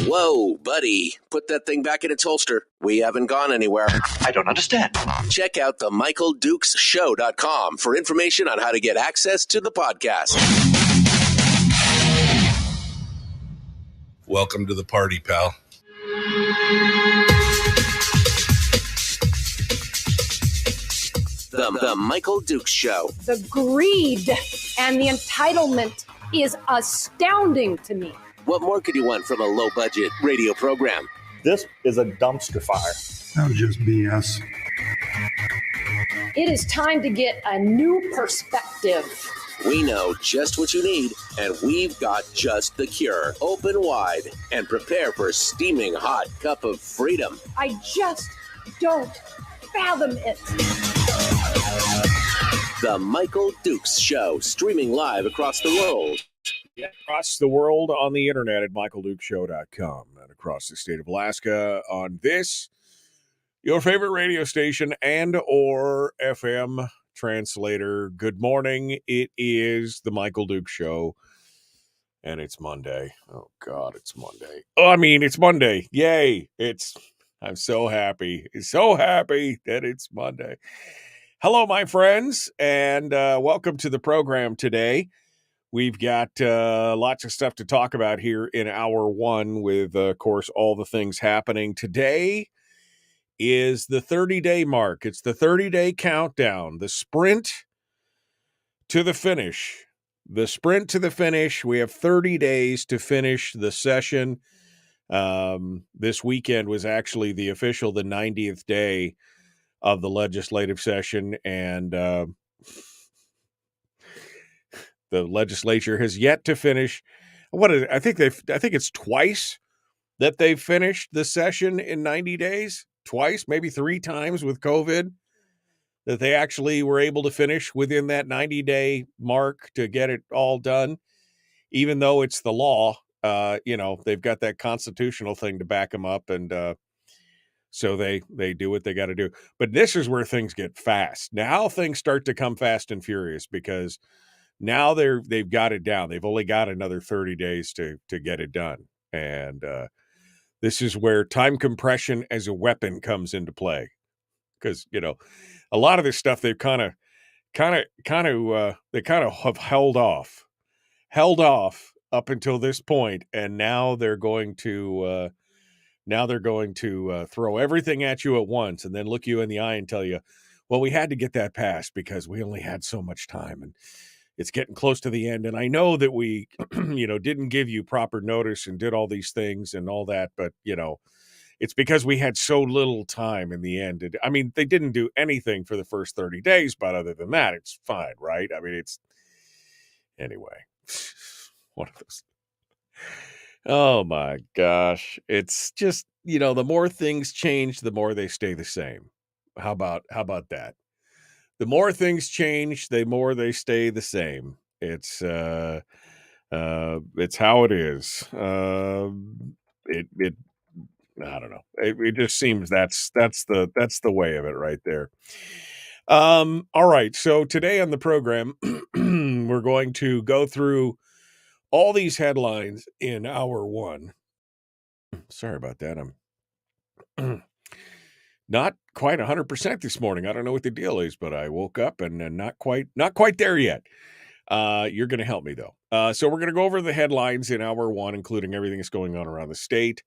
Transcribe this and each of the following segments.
Whoa, buddy. Put that thing back in its holster. We haven't gone anywhere. I don't understand. Check out the MichaelDukesShow.com for information on how to get access to the podcast. Welcome to the party, pal. The Michael Dukes Show. The greed and the entitlement is astounding to me. What more could you want from a low-budget radio program? This is a dumpster fire. That was just BS. It is time to get a new perspective. We know just what you need, and we've got just the cure. Open wide and prepare for a steaming hot cup of freedom. I just don't fathom it. The Michael Dukes Show, streaming live across the world. Across the world on the internet at MichaelDukesShow.com and across the state of Alaska on this, your favorite radio station and or FM translator. Good morning. It is the Michael Dukes Show, and it's Monday. Oh, God, it's Monday. It's Monday. Yay. I'm so happy. So happy that it's Monday. Hello, my friends, and welcome to the program today. We've got lots of stuff to talk about here in hour one with, of course, all the things happening. Today is the 30-day mark. It's the 30-day countdown, the sprint to the finish. The sprint to the finish. We have 30 days to finish the session. This weekend was actually the 90th day of the legislative session, and the legislature has yet to finish. I think it's twice that they've finished the session in 90 days. twice, maybe 3 times with COVID that they actually were able to finish within that 90-day mark to get it all done, even though it's the law. They've got that constitutional thing to back them up, and so they do what they got to do. But this is where things get fast. Now things start to come fast and furious because now they've got it down. They've only got another 30 days to get it done, and this is where time compression as a weapon comes into play. Because a lot of this stuff they've kind of have held off up until this point, and now they're going to throw everything at you at once, and then look you in the eye and tell you, well, we had to get that passed because we only had so much time, and it's getting close to the end. And I know that we didn't give you proper notice and did all these things and all that, but it's because we had so little time in the end. I mean, they didn't do anything for the first 30 days, but other than that, it's fine, right? I mean, anyway, one of those. Oh my gosh. It's just, the more things change, the more they stay the same. How about that? The more things change, the more they stay the same. It's how it is. It I don't know. It just seems that's the way of it right there. All right. So today on the program, we're going to go through all these headlines in hour one. Sorry about that. I'm not quite 100% this morning. I don't know what the deal is, but I woke up and not quite there yet. You're going to help me though. So we're going to go over the headlines in hour one, including everything that's going on around the state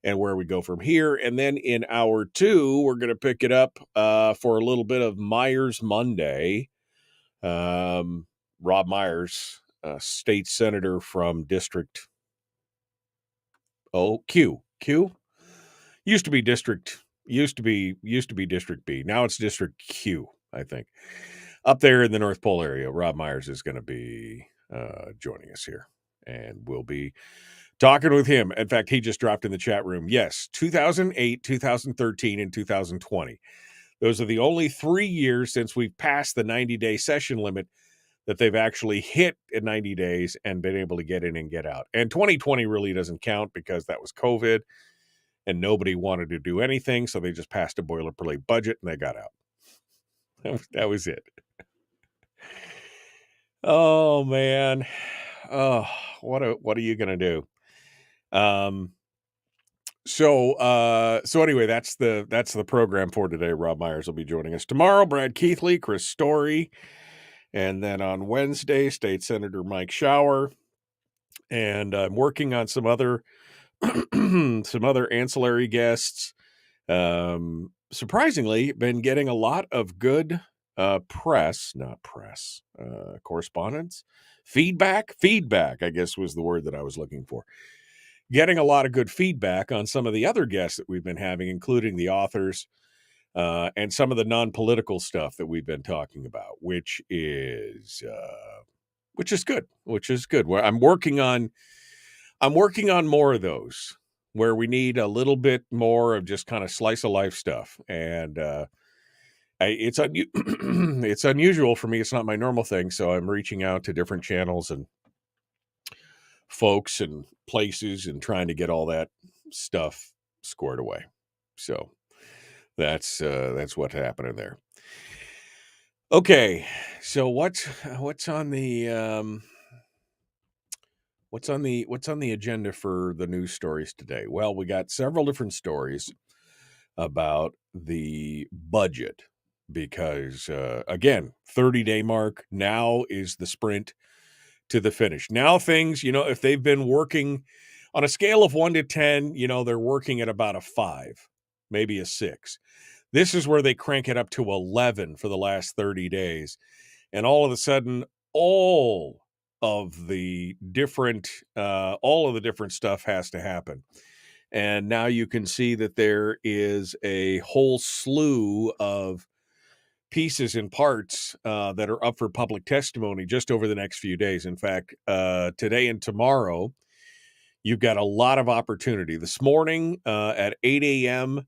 and where we go from here. And then in hour two, we're going to pick it up for a little bit of Myers Monday. Robb Myers, state senator from District Q. Used to be District B. Now it's District Q, I think. Up there in the North Pole area, Robb Myers is going to be joining us here. And we'll be talking with him. In fact, he just dropped in the chat room. Yes, 2008, 2013, and 2020. Those are the only 3 years since we've passed the 90-day session limit that they've actually hit in 90 days and been able to get in and get out. And 2020 really doesn't count because that was COVID and nobody wanted to do anything, so they just passed a boilerplate budget and they got out. That was it. Oh, man. Oh, what are you going to do? So anyway, that's the program for today. Robb Myers will be joining us tomorrow. Brad Keithley, Chris Story, and then on Wednesday, State Senator Mike Shower. And I'm working on some other ancillary guests. Surprisingly, been getting a lot of good correspondence, feedback, I guess was the word that I was looking for. Getting a lot of good feedback on some of the other guests that we've been having, including the authors and some of the non-political stuff that we've been talking about, which is good. Where I'm working on more of those where we need a little bit more of just kind of slice of life stuff. And it's unusual for me. It's not my normal thing. So I'm reaching out to different channels and folks and places and trying to get all that stuff squared away. So that's what's happening there. Okay. So what's on the What's on the agenda for the news stories today? Well, we got several different stories about the budget because, again, 30-day mark now is the sprint to the finish. Now things, if they've been working on a scale of 1 to 10, they're working at about a 5, maybe a 6. This is where they crank it up to 11 for the last 30 days. And all of a sudden, all of the different stuff has to happen. And now you can see that there is a whole slew of pieces and parts that are up for public testimony just over the next few days. In fact, today and tomorrow, you've got a lot of opportunity. This morning at 8 a.m.,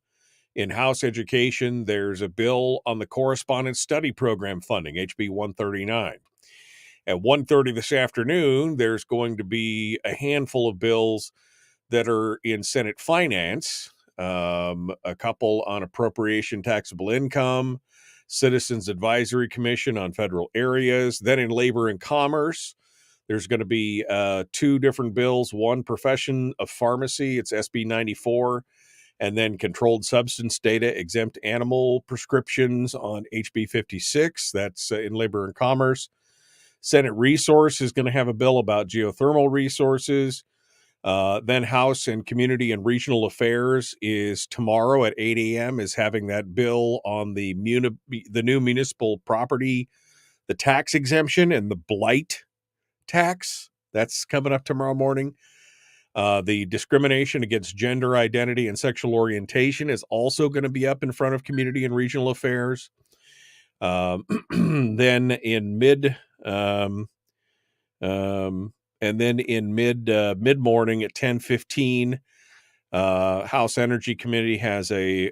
In House Education, there's a bill on the Correspondence Study Program funding, HB 139. At 1:30 this afternoon, there's going to be a handful of bills that are in Senate Finance, a couple on appropriation taxable income, Citizens Advisory Commission on federal areas. Then in Labor and Commerce, there's going to be 2 different bills, one profession of pharmacy, it's SB 94, and then controlled substance data exempt animal prescriptions on HB 56. That's in Labor and Commerce. Senate Resource is going to have a bill about geothermal resources. Then House and Community and Regional Affairs is tomorrow at 8 a.m. is having that bill on the new municipal property, the tax exemption and the blight tax. That's coming up tomorrow morning. The discrimination against gender identity and sexual orientation is also going to be up in front of Community and Regional Affairs. Then in mid morning at 10:15, House Energy Committee has a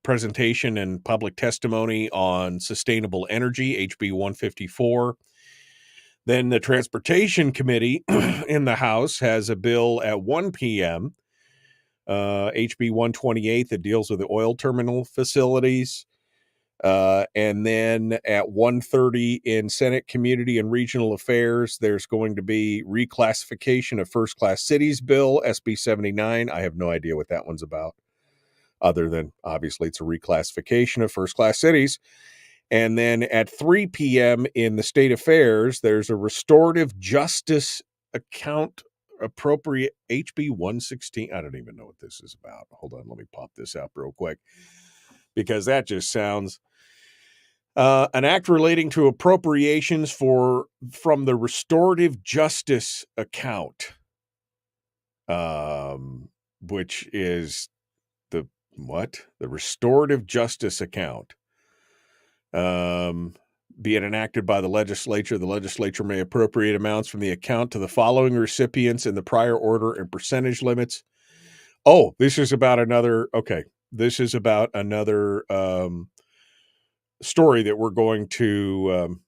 presentation and public testimony on sustainable energy, HB 154. Then the Transportation Committee in the House has a bill at 1 p.m., HB 128, that deals with the oil terminal facilities. And then at 1:30 in Senate Community and Regional Affairs, there's going to be reclassification of first-class cities bill, SB 79. I have no idea what that one's about, other than obviously it's a reclassification of first-class cities. And then at 3 p.m. in the State Affairs, there's a restorative justice account appropriate HB 116. I don't even know what this is about. Hold on, let me pop this up real quick, because that just sounds an act relating to appropriations from the restorative justice account, which is the restorative justice account. Being enacted by the legislature may appropriate amounts from the account to the following recipients in the prior order and percentage limits. Oh, this is about another story that we're going to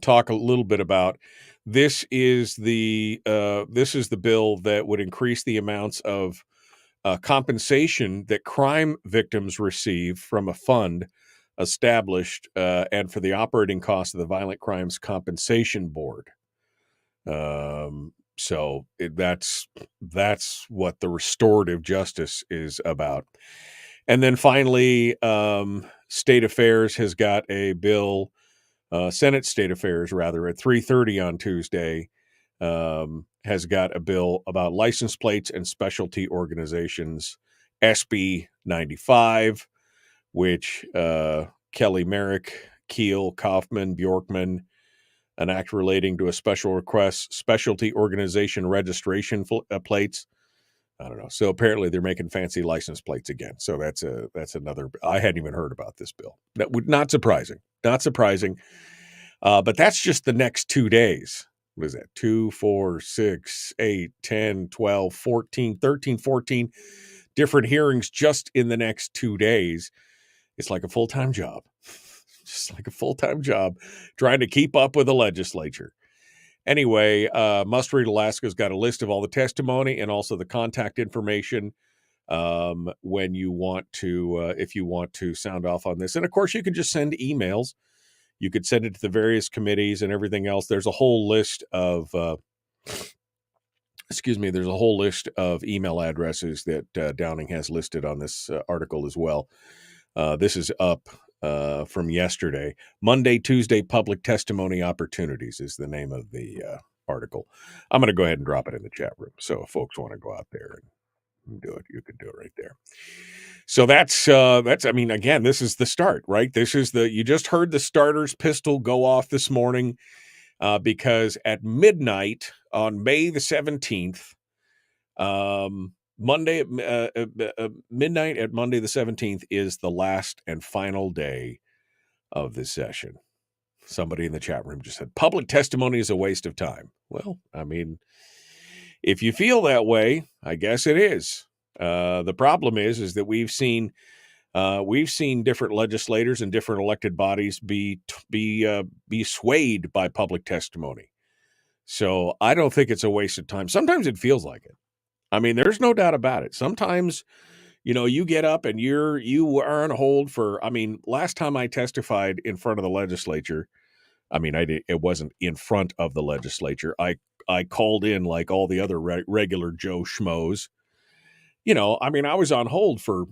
talk a little bit about. This is the bill that would increase the amounts of compensation that crime victims receive from a fund established and for the operating cost of the Violent Crimes Compensation Board. So that's what the restorative justice is about. And then finally, State Affairs has got a bill, Senate State Affairs rather, at 3:30 on Tuesday, has got a bill about license plates and specialty organizations, SB 95, which Kelly Merrick, Keel, Kaufman, Bjorkman, an act relating to a special request specialty organization registration plates. I don't know. So apparently they're making fancy license plates again. So that's another. I hadn't even heard about this bill. That would not surprising. But that's just the next 2 days. What is that? 2, 4, 6, 8, 10, 12, 14, 13, 14 different hearings just in the next 2 days. It's like a full-time job. Just like a full-time job trying to keep up with the legislature. Anyway, Must Read Alaska's got a list of all the testimony and also the contact information when you want to, if you want to sound off on this. And of course, you can just send emails. You could send it to the various committees and everything else. There's a whole list of, there's a whole list of email addresses that Downing has listed on this article as well. This is up from yesterday. Monday, Tuesday, public testimony opportunities is the name of the article. I'm going to go ahead and drop it in the chat room. So if folks want to go out there and do it, you can do it right there. So that's, I mean, again, this is the start, right? You just heard the starter's pistol go off this morning because at midnight on May the 17th, midnight at Monday the 17th is the last and final day of this session. Somebody in the chat room just said, public testimony is a waste of time. Well, I mean, if you feel that way, I guess it is. The problem is that we've seen different legislators and different elected bodies be swayed by public testimony. So I don't think it's a waste of time. Sometimes it feels like it. I mean, there's no doubt about it. Sometimes, you get up and you are on hold for. I mean, last time I testified in front of the legislature, I mean, it wasn't in front of the legislature. I called in like all the other regular Joe schmoes. I mean, I was on hold for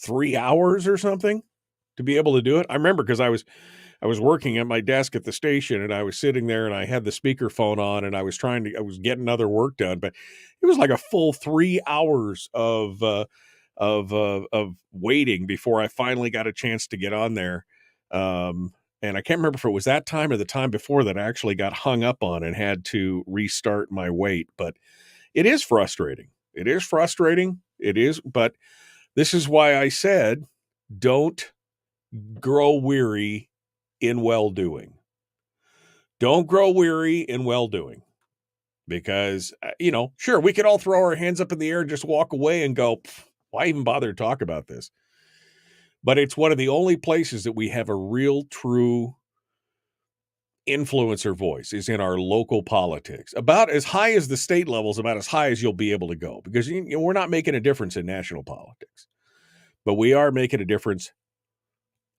3 hours or something to be able to do it. I remember because I was working at my desk at the station and I was sitting there and I had the speakerphone on and I was getting other work done, but it was like a full 3 hours of waiting before I finally got a chance to get on there. And I can't remember if it was that time or the time before that I actually got hung up on and had to restart my wait, but it is frustrating. It is frustrating. It is, but this is why I said, don't grow weary in well-doing. Don't grow weary in well-doing. Because, sure, we could all throw our hands up in the air and just walk away and go, why even bother to talk about this? But it's one of the only places that we have a real, true influencer voice is in our local politics. About as high as the state level is about as high as you'll be able to go. Because we're not making a difference in national politics. But we are making a difference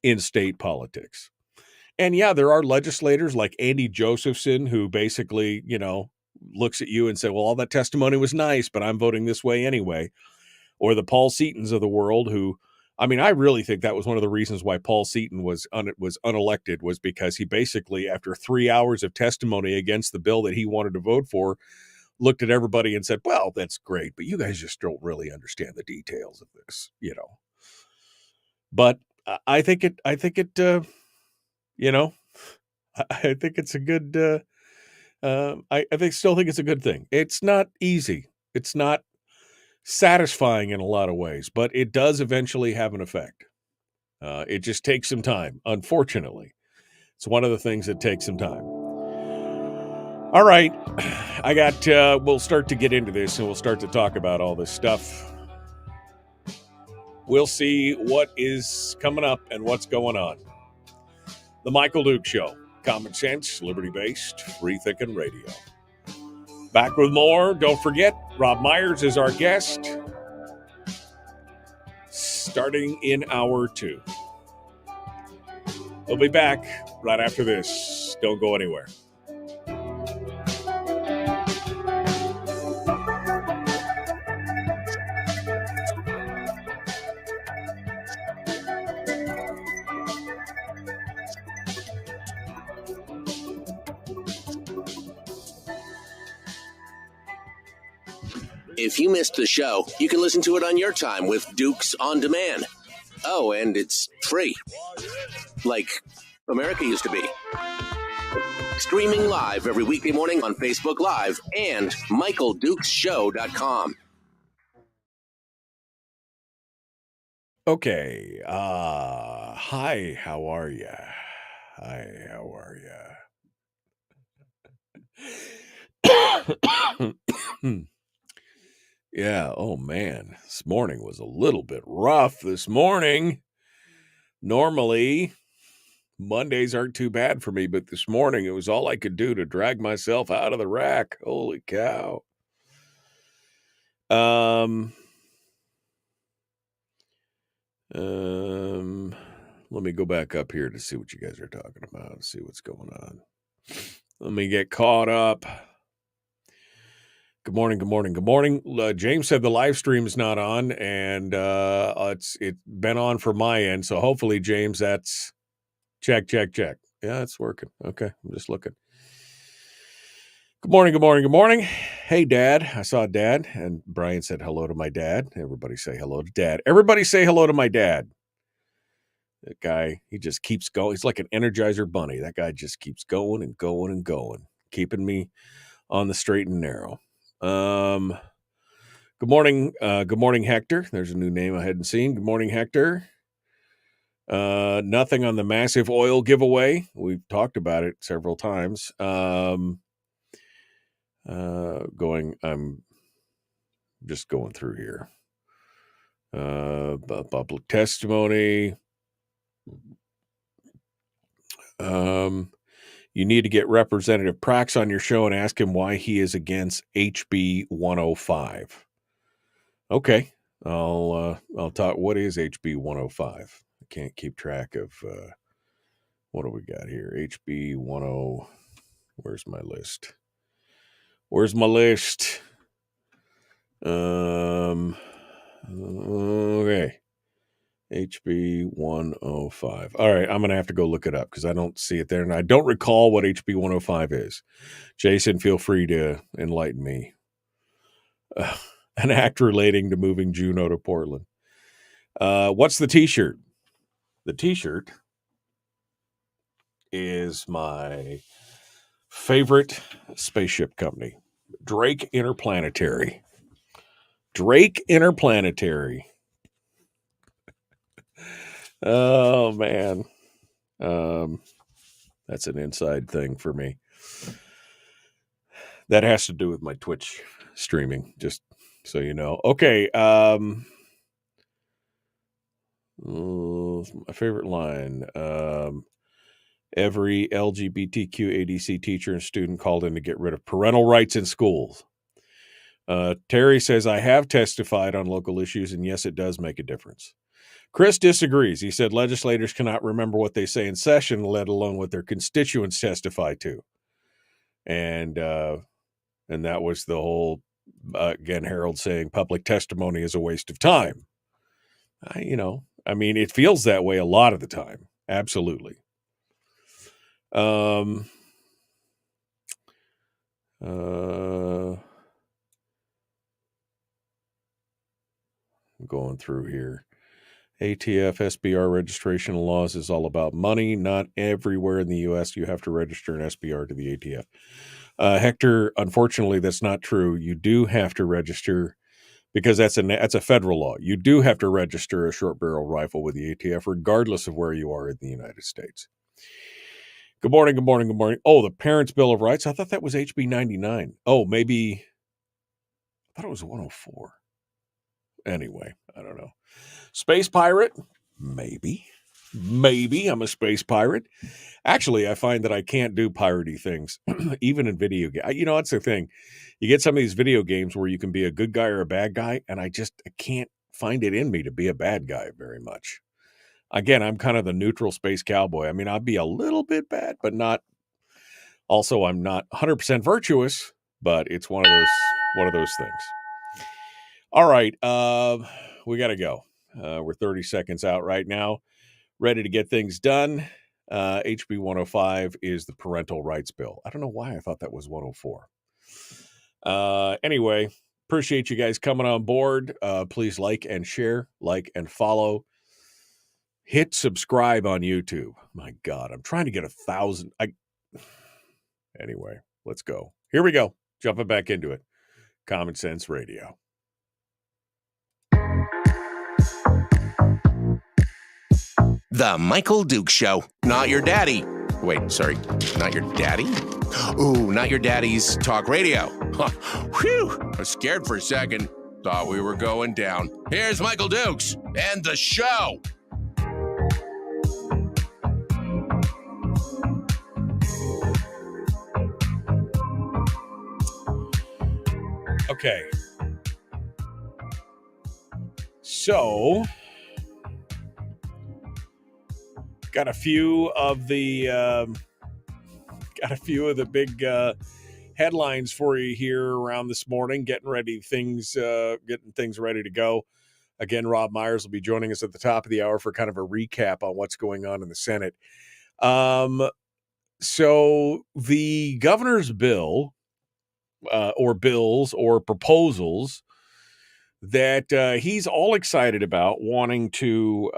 in state politics. And yeah, there are legislators like Andy Josephson who basically, looks at you and say, well, all that testimony was nice, but I'm voting this way anyway. Or the Paul Seatons of the world who, I mean, I really think that was one of the reasons why Paul Seaton was unelected was because he basically, after 3 hours of testimony against the bill that he wanted to vote for, looked at everybody and said, well, that's great, but you guys just don't really understand the details of this, But I think it, I think it's a good, still think it's a good thing. It's not easy. It's not satisfying in a lot of ways, but it does eventually have an effect. It just takes some time. Unfortunately, it's one of the things that takes some time. All right. We'll start to get into this and we'll start to talk about all this stuff. We'll see what is coming up and what's going on. The Michael Duke Show. Common sense, liberty-based, free-thinking radio. Back with more. Don't forget, Robb Myers is our guest. Starting in hour 2. We'll be back right after this. Don't go anywhere. If you missed the show, you can listen to it on your time with Dukes On Demand. Oh, and it's free. Like America used to be. Streaming live every weekday morning on Facebook Live and MichaelDukesShow.com. Okay. Hi, how are you? Yeah, oh man, this morning was a little bit rough this morning. Normally, Mondays aren't too bad for me, but this morning it was all I could do to drag myself out of the rack. Holy cow. Let me go back up here to see what you guys are talking about, see what's going on. Let me get caught up. Good morning. James said the live stream is not on, and it's been on for my end. So hopefully, James, that's check. Yeah, it's working. Okay, I'm just looking. Good morning. Hey, Dad. I saw Dad, and Brian said hello to my dad. Everybody say hello to Dad. Everybody say hello to my dad. That guy, he just keeps going. He's like an Energizer bunny. That guy just keeps going and going, keeping me on the straight and narrow. Good morning, Hector. There's a new name I hadn't seen. Good morning, Hector. Nothing on the massive oil giveaway. We've talked about it several times. I'm Just going through here. Public testimony. You need to get Representative Prax on your show and ask him why he is against HB 105. Okay. I'll talk. What is HB 105? I can't keep track of what do we got here? HB 10. Where's my list? Where's my list? Okay. HB 105. All right, I'm going to have to go look it up because I don't see it there. And I don't recall what HB 105 is. Jason, feel free to enlighten me. An act relating to moving Juneau to Portland. What's the T-shirt? The T-shirt is my favorite spaceship company, Drake Interplanetary. Drake Interplanetary. Oh, man. That's an inside thing for me. That has to do with my Twitch streaming, just so you know. Okay. My favorite line. Every LGBTQ ADC teacher and student called in to get rid of parental rights in schools. Terry says, I have testified on local issues, and yes, it does make a difference. Chris disagrees. He said legislators cannot remember what they say in session, let alone what their constituents testify to. And that was the whole, again, Harold saying public testimony is a waste of time. It feels that way a lot of the time. Absolutely. I'm going through here. ATF SBR registration laws is all about money. Not everywhere in the U.S. you have to register an SBR to the ATF. Hector, unfortunately, that's not true. You do have to register because that's a federal law. You do have to register a short barrel rifle with the ATF, regardless of where you are in the United States. Good morning, good morning, good morning. Oh, the Parents' Bill of Rights. I thought that was HB 99. Oh, maybe. I thought it was 104. Anyway, I don't know. Space pirate? Maybe. I'm a space pirate. Actually, I find that I can't do piratey things, even in video games. That's the thing. You get some of these video games where you can be a good guy or a bad guy, and I can't find it in me to be a bad guy very much. Again, I'm kind of the neutral space cowboy. I'll be a little bit bad, but not. Also, I'm not 100% virtuous, but it's one of those things. All right, we got to go. We're 30 seconds out right now. Ready to get things done. HB 105 is the parental rights bill. I don't know why I thought that was 104. Anyway, appreciate you guys coming on board. Please like and share, like and follow. Hit subscribe on YouTube. My God, I'm trying to get 1,000. Anyway, let's go. Here we go. Jumping back into it. Common Sense Radio. The Michael Duke Show. Not your daddy. Wait, sorry. Not your daddy? Ooh, not your daddy's talk radio. Huh. Whew. I was scared for a second. Thought we were going down. Here's Michael Dukes and the show. Okay. So, got a few of the big headlines for you here around this morning. Getting things ready to go. Again, Robb Myers will be joining us at the top of the hour for kind of a recap on what's going on in the Senate. So the governor's bill, or bills or proposals that he's all excited about, wanting to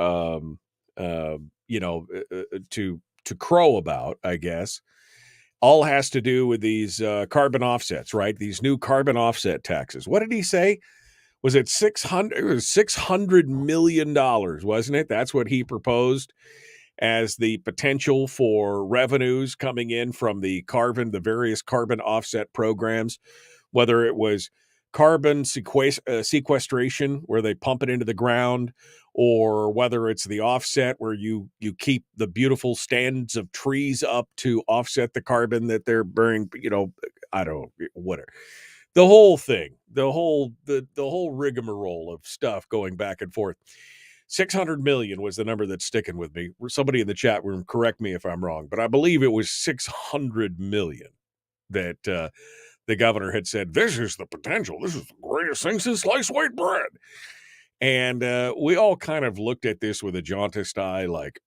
crow about, I guess, all has to do with these carbon offsets, right? These new carbon offset taxes. What did he say? Was it $600 million, wasn't it? That's what he proposed as the potential for revenues coming in from the various carbon offset programs, whether it was carbon sequestration, where they pump it into the ground, or whether it's the offset, where you keep the beautiful stands of trees up to offset the carbon that they're burning. I don't know, whatever. The whole thing, the whole rigmarole of stuff going back and forth. 600 million was the number that's sticking with me. Somebody in the chat room, correct me if I'm wrong, but I believe it was 600 million that the governor had said, this is the potential. This is the greatest thing since sliced white bread. And we all kind of looked at this with a jaundiced eye, like,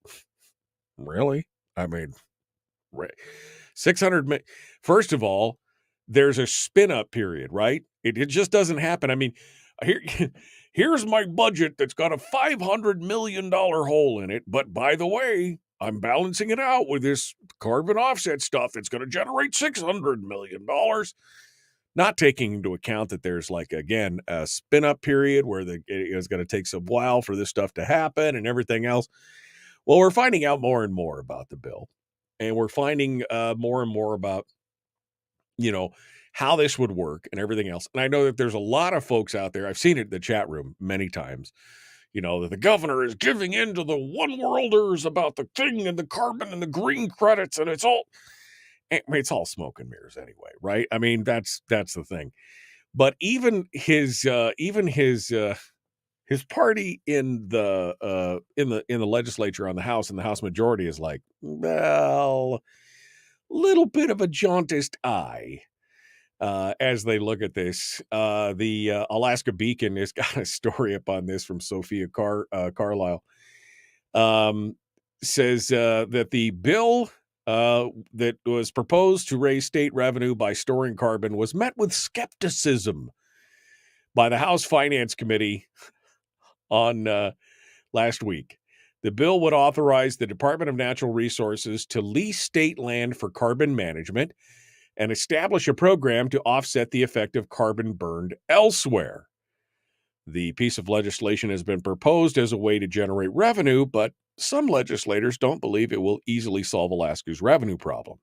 really? I mean, 600 million. First of all, there's a spin-up period, right? It just doesn't happen. I mean, here's my budget that's got a $500 million hole in it. But by the way, I'm balancing it out with this carbon offset stuff that's going to generate $600 million. Not taking into account that there's, like, again, a spin-up period where it's going to take some while for this stuff to happen and everything else. Well, we're finding out more and more about the bill. And we're finding more and more about, how this would work and everything else. And I know that there's a lot of folks out there, I've seen it in the chat room many times, that the governor is giving in to the one-worlders about the thing and the carbon and the green credits, and it's all smoke and mirrors anyway, right? I mean, that's the thing. But even his party in the legislature on the House, and the House majority is like, well, little bit of a jaundiced eye as they look at this. The Alaska Beacon has got a story up on this from Sophia Carlisle. Says that the bill that was proposed to raise state revenue by storing carbon was met with skepticism by the House Finance Committee on last week. The bill would authorize the Department of Natural Resources to lease state land for carbon management and establish a program to offset the effect of carbon burned elsewhere. The piece of legislation has been proposed as a way to generate revenue, but some legislators don't believe it will easily solve Alaska's revenue problem.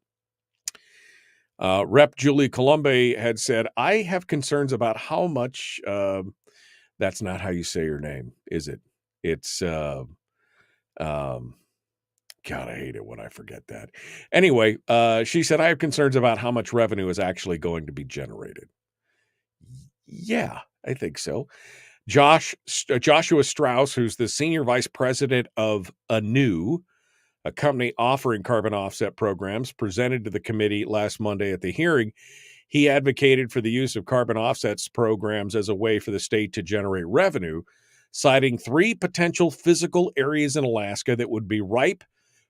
Rep. Julie Colombe had said, I have concerns about how much, that's not how you say her name, is it? It's, God, I hate it when I forget that. Anyway, she said, I have concerns about how much revenue is actually going to be generated. Yeah, I think so. Joshua Strauss, who's the senior vice president of ANEW, a company offering carbon offset programs, presented to the committee last Monday at the hearing. He advocated for the use of carbon offsets programs as a way for the state to generate revenue, citing 3 potential physical areas in Alaska that would be ripe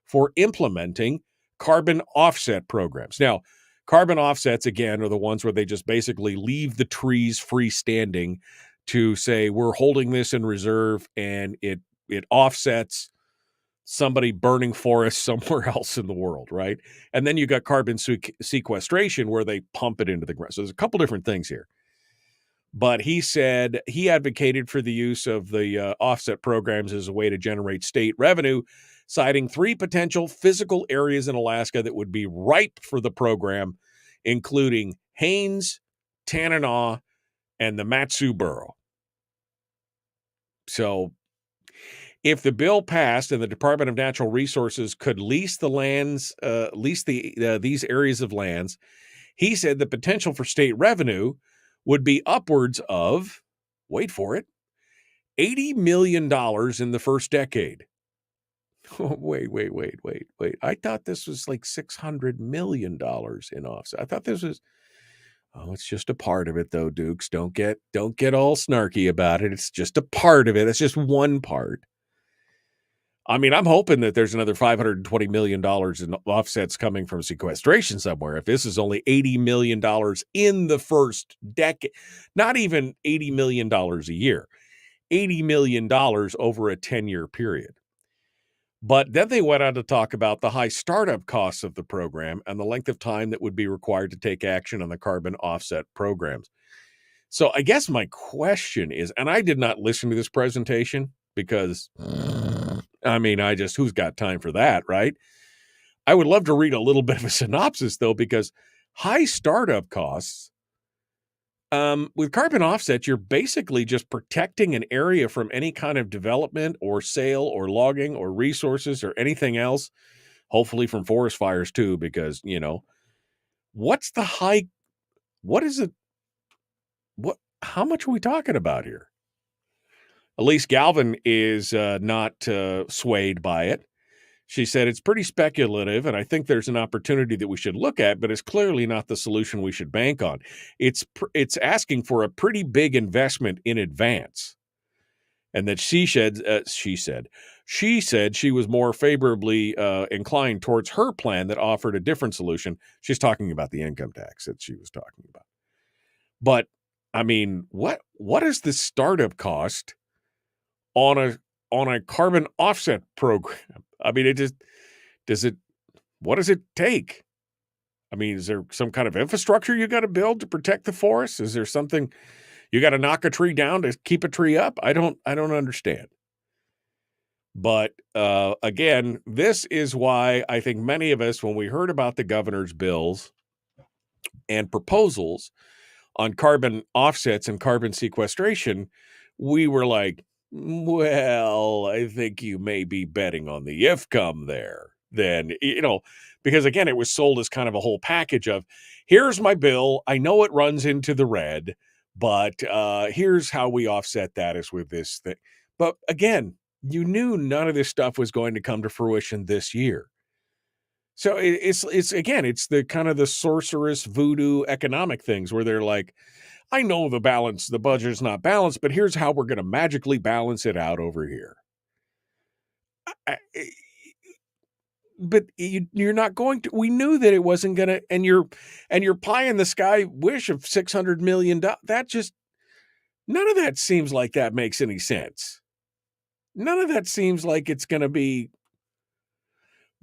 for implementing carbon offset programs. Now, carbon offsets, again, are the ones where they just basically leave the trees freestanding to say, we're holding this in reserve, and it offsets somebody burning forests somewhere else in the world, right? And then you got carbon sequestration, where they pump it into the ground. So there's a couple different things here. But he said he advocated for the use of the offset programs as a way to generate state revenue, citing 3 potential physical areas in Alaska that would be ripe for the program, including Haines, Tanana, and the Matsu Borough. So if the bill passed and the Department of Natural Resources could lease the lands, these areas of lands, he said the potential for state revenue would be upwards of, wait for it, $80 million in the first decade. Oh, wait. I thought this was like $600 million in offset. I thought this was, it's just a part of it though, Dukes. Don't get all snarky about it. It's just a part of it. It's just one part. I mean, I'm hoping that there's another $520 million in offsets coming from sequestration somewhere. If this is only $80 million in the first decade, not even $80 million a year, $80 million over a 10-year period. But then they went on to talk about the high startup costs of the program and the length of time that would be required to take action on the carbon offset programs. So I guess my question is, and I did not listen to this presentation because, I mean, who's got time for that, right? I would love to read a little bit of a synopsis, though, because high startup costs With carbon offsets, you're basically just protecting an area from any kind of development or sale or logging or resources or anything else, hopefully from forest fires too, because, what is it? How much are we talking about here? Elise Galvin is not swayed by it. She said it's pretty speculative, and I think there's an opportunity that we should look at, but it's clearly not the solution we should bank on. It's asking for a pretty big investment in advance, and that she said she was more favorably inclined towards her plan that offered a different solution. She's talking about the income tax that she was talking about. But I mean, what is the startup cost on a carbon offset program? I mean, what does it take? I mean, is there some kind of infrastructure you got to build to protect the forest? Is there something you got to knock a tree down to keep a tree up? I don't understand. But again, this is why I think many of us, when we heard about the governor's bills and proposals on carbon offsets and carbon sequestration, we were like, well, I think you may be betting on the if come there. Then, because again, it was sold as kind of a whole package of, here's my bill. I know it runs into the red, but here's how we offset that is with this thing. But again, you knew none of this stuff was going to come to fruition this year. So it's the kind of the sorcerous voodoo economic things where they're like, I know the budget is not balanced, but here's how we're going to magically balance it out over here. But you're not going to. We knew that it wasn't going to. And your pie in the sky wish of $600 million. That just, none of that seems like that makes any sense. None of that seems like it's going to be.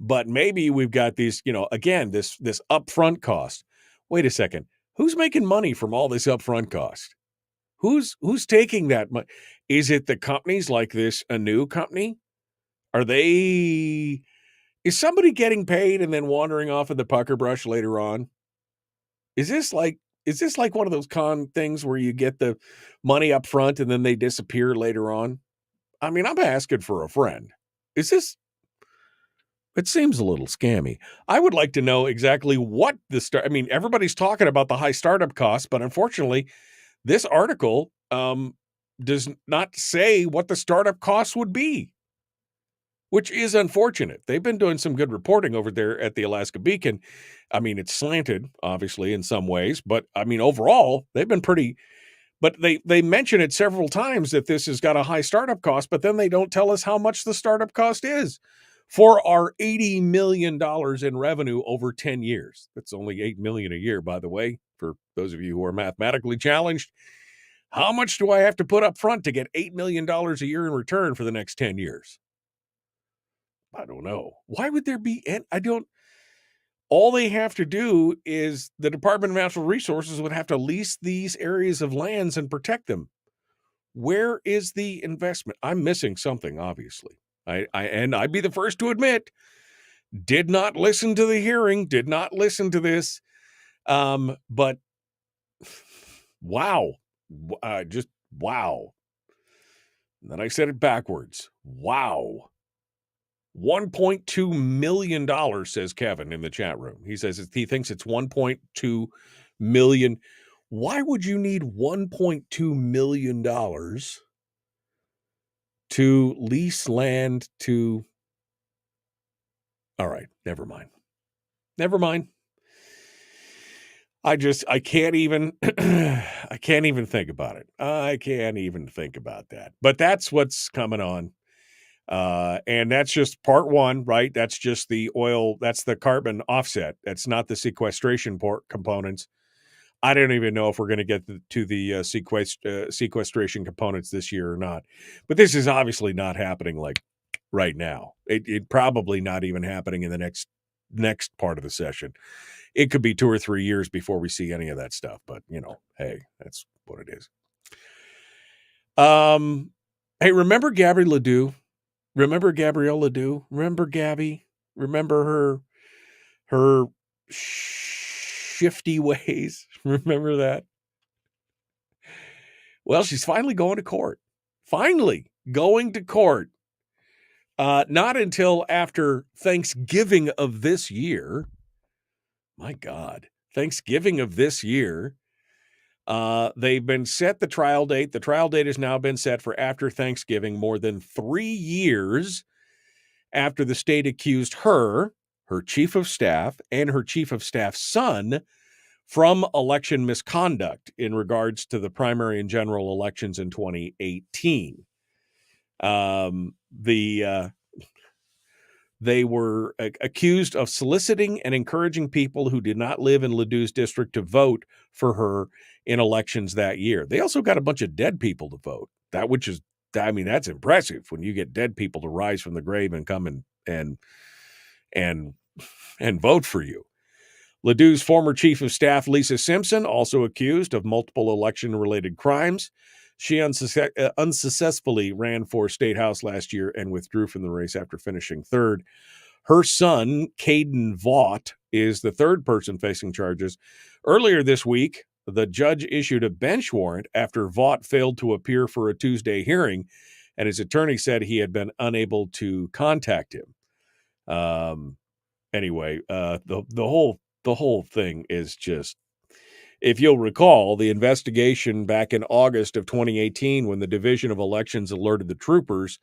But maybe we've got these, again, this upfront cost. Wait a second. Who's making money from all this upfront cost? Who's taking that money? Is it the companies like this, a new company? Is somebody getting paid and then wandering off in the pucker brush later on? Is this like one of those con things where you get the money up front and then they disappear later on? I mean, I'm asking for a friend. It seems a little scammy. I would like to know exactly what everybody's talking about the high startup costs, but unfortunately, this article does not say what the startup costs would be, which is unfortunate. They've been doing some good reporting over there at the Alaska Beacon. I mean, it's slanted, obviously, in some ways, but I mean, overall, they've been pretty. But they mention it several times that this has got a high startup cost, but then they don't tell us how much the startup cost is for our $80 million in revenue over 10 years. That's only $8 million a year, by the way, for those of you who are mathematically challenged. How much do I have to put up front to get $8 million a year in return for the next 10 years? I don't know. Why would there be? All they have to do is the Department of Natural Resources would have to lease these areas of lands and protect them. Where is the investment? I'm missing something, obviously. I'd be the first to admit, did not listen to the hearing, did not listen to this. But wow, just wow. And then I said it backwards. Wow. $1.2 million, says Kevin in the chat room. He says he thinks it's 1.2 million. Why would you need $1.2 million to lease land to? All right, never mind. I can't even I can't even think about it. I can't even think about that. But that's what's coming on. And that's just part one, right? That's just the oil. That's the carbon offset. That's not the sequestration components. I don't even know if we're going to get to the sequestration components this year or not. But this is obviously not happening like right now. It probably not even happening in the next part of the session. It could be 2 or 3 years before we see any of that stuff. But hey, that's what it is. Hey, remember Gabby Ledoux? Remember Gabrielle Ledoux? Remember Gabby? Remember her shifty ways? Remember that? Well, she's finally going to court. Finally going to court. Not until after Thanksgiving of this year. My God. Thanksgiving of this year. They've been set the trial date. The trial date has now been set for after Thanksgiving, more than 3 years after the state accused her chief of staff, and her chief of staff's son from election misconduct in regards to the primary and general elections in 2018. They were accused of soliciting and encouraging people who did not live in Ledoux's district to vote for her in elections that year. They also got a bunch of dead people to vote. That's impressive when you get dead people to rise from the grave and come and vote for you. Ledoux's former chief of staff, Lisa Simpson, also accused of multiple election-related crimes. She unsuccessfully ran for state house last year and withdrew from the race after finishing third. Her son, Caden Vaught, is the third person facing charges. Earlier this week, the judge issued a bench warrant after Vaught failed to appear for a Tuesday hearing, and his attorney said he had been unable to contact him. Anyway, the whole thing is just, if you'll recall, the investigation back in August of 2018, when the Division of Elections alerted the troopers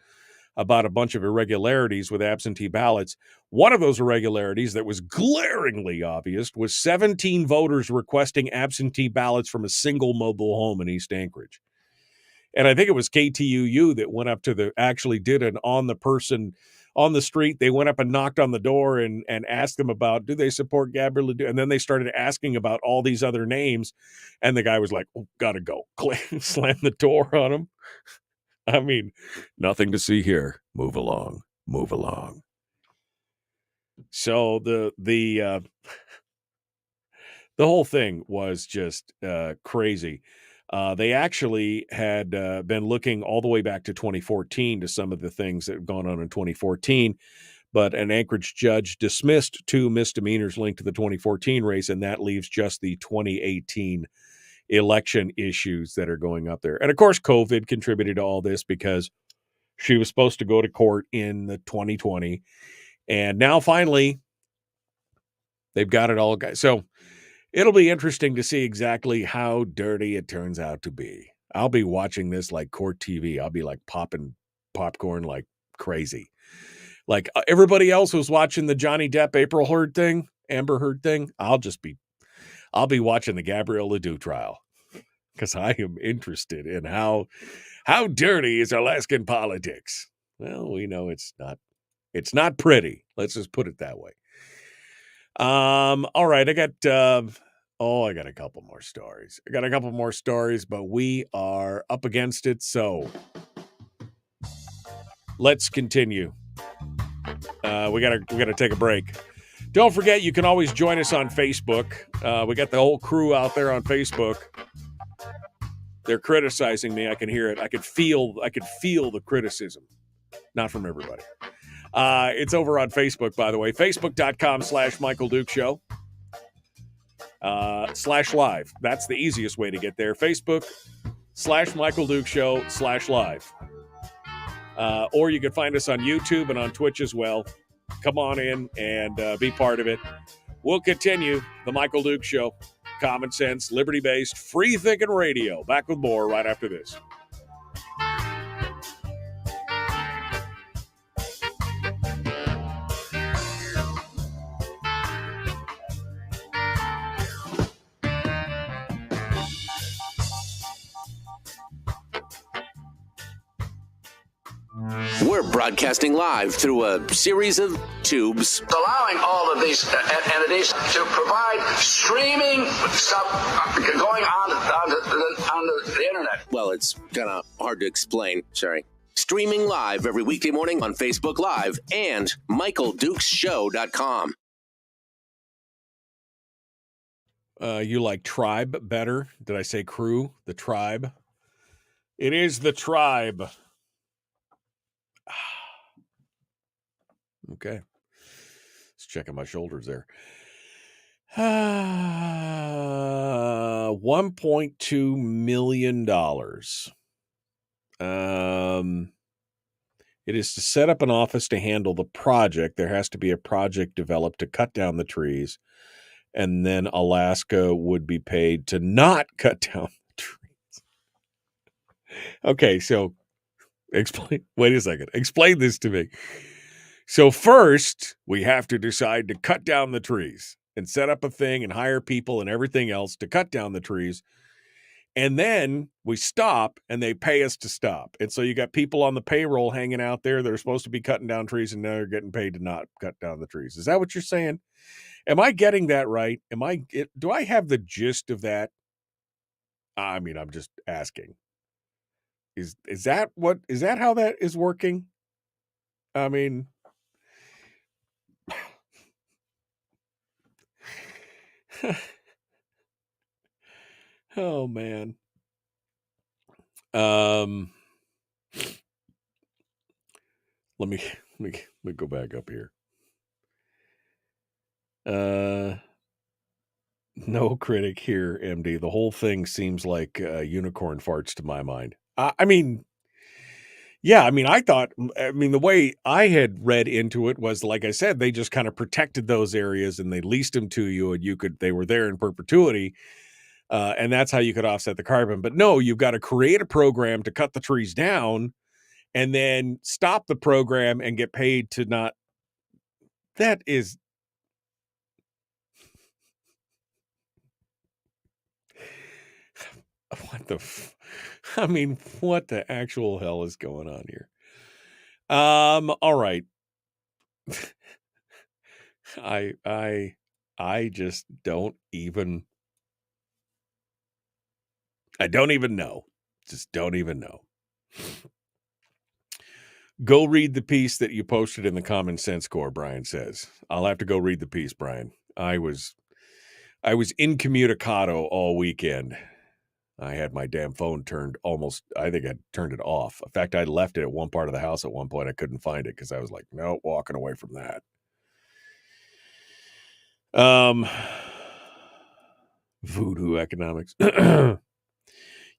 about a bunch of irregularities with absentee ballots. One of those irregularities that was glaringly obvious was 17 voters requesting absentee ballots from a single mobile home in East Anchorage. And I think it was KTUU that went up to actually did an on the street. They went up and knocked on the door and asked them about, do they support Gabrielle Ledoux? And then they started asking about all these other names. And the guy was like, oh, gotta go. Slam the door on him. I mean, nothing to see here. Move along. Move along. So the whole thing was just crazy. They actually had been looking all the way back to 2014 to some of the things that had gone on in 2014, but an Anchorage judge dismissed 2 misdemeanors linked to the 2014 race, and that leaves just the 2018 election issues that are going up there. And of course, COVID contributed to all this because she was supposed to go to court in the 2020, and now finally they've got it all. So it'll be interesting to see exactly how dirty it turns out to be. I'll be watching this like court TV. I'll be like popping popcorn like crazy. Like everybody else was watching the Johnny Depp Amber Heard thing. I'll be watching the Gabrielle Ledoux trial because I am interested in how dirty is Alaskan politics. Well, we know it's not pretty. Let's just put it that way. All right, I got a couple more stories. But we are up against it, so let's continue. We gotta take a break. Don't forget, you can always join us on Facebook. We got the whole crew out there on Facebook. They're criticizing me. I can hear it. I could feel the criticism. Not from everybody. It's over on Facebook, by the way. Facebook.com/Michael Duke Show. /live. That's the easiest way to get there. Facebook/Michael Duke Show /live. Or you can find us on YouTube and on Twitch as well. Come on in and be part of it. We'll continue the Michael Duke Show. Common sense, liberty-based, free-thinking radio. Back with more right after this. We're broadcasting live through a series of tubes, allowing all of these entities to provide streaming stuff going on the internet. Well, it's kind of hard to explain. Sorry. Streaming live every weekday morning on Facebook Live and MichaelDukesShow.com. You like Tribe better? Did I say crew? The Tribe? It is the Tribe. Okay. Just checking my shoulders there. $1.2 million. It is to set up an office to handle the project. There has to be a project developed to cut down the trees, and then Alaska would be paid to not cut down the trees. Okay, so wait a second. Explain this to me. So first, we have to decide to cut down the trees and set up a thing and hire people and everything else to cut down the trees. And then we stop and they pay us to stop. And so you got people on the payroll hanging out there that are supposed to be cutting down trees and now they're getting paid to not cut down the trees. Is that what you're saying? Am I getting that right? Do I have the gist of that? I mean, I'm just asking. Is that how that is working? I mean, oh man. Let me go back up here. No critic here, MD. The whole thing seems like unicorn farts to my mind. I mean, yeah, the way I had read into it was, like I said, they just kind of protected those areas and they leased them to you and they were there in perpetuity. And that's how you could offset the carbon. But no, you've got to create a program to cut the trees down and then stop the program and get paid to not. That is. What the actual hell is going on here? All right. I just don't even. I don't even know. Just don't even know. Go read the piece that you posted in the Common Sense Corps, Brian says. I'll have to go read the piece, Brian. I was incommunicado all weekend. I had my damn phone I think I turned it off. In fact, I left it at one part of the house at one point. I couldn't find it because I was like, no, walking away from that. Voodoo economics.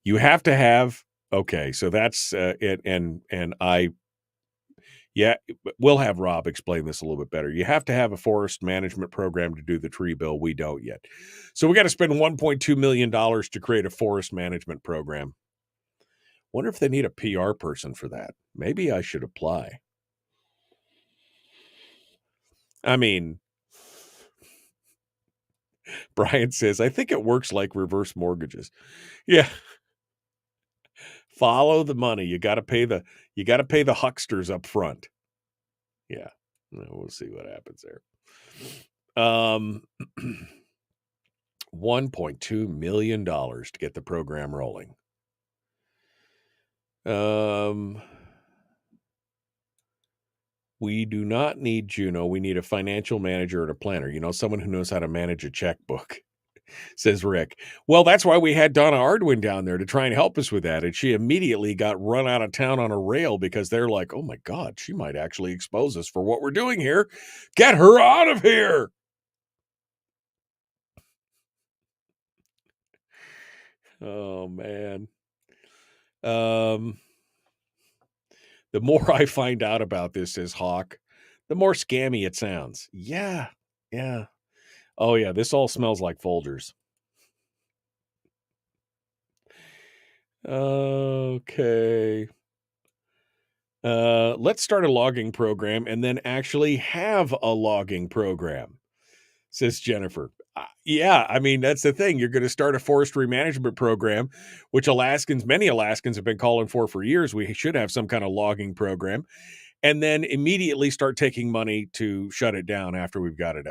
You have to have, okay, so that's it. And we'll have Rob explain this a little bit better. You have to have a forest management program to do the tree bill. We don't yet. So we got to spend $1.2 million to create a forest management program. Wonder if they need a PR person for that. Maybe I should apply. I mean, Brian says, I think it works like reverse mortgages. Yeah. Follow the money. You got to pay the hucksters up front. Yeah. We'll see what happens there. $1.2 million to get the program rolling. We do not need Juno. We need a financial manager and a planner. Someone who knows how to manage a checkbook, says Rick. Well, that's why we had Donna Ardwin down there to try and help us with that. And she immediately got run out of town on a rail because they're like, oh my God, she might actually expose us for what we're doing here. Get her out of here. Oh, man. The more I find out about this, says Hawk, the more scammy it sounds. Yeah. Oh, yeah, this all smells like Folgers. Okay. Let's start a logging program and then actually have a logging program, says Jennifer. Yeah, that's the thing. You're going to start a forestry management program, which many Alaskans have been calling for years. We should have some kind of logging program and then immediately start taking money to shut it down after we've got it.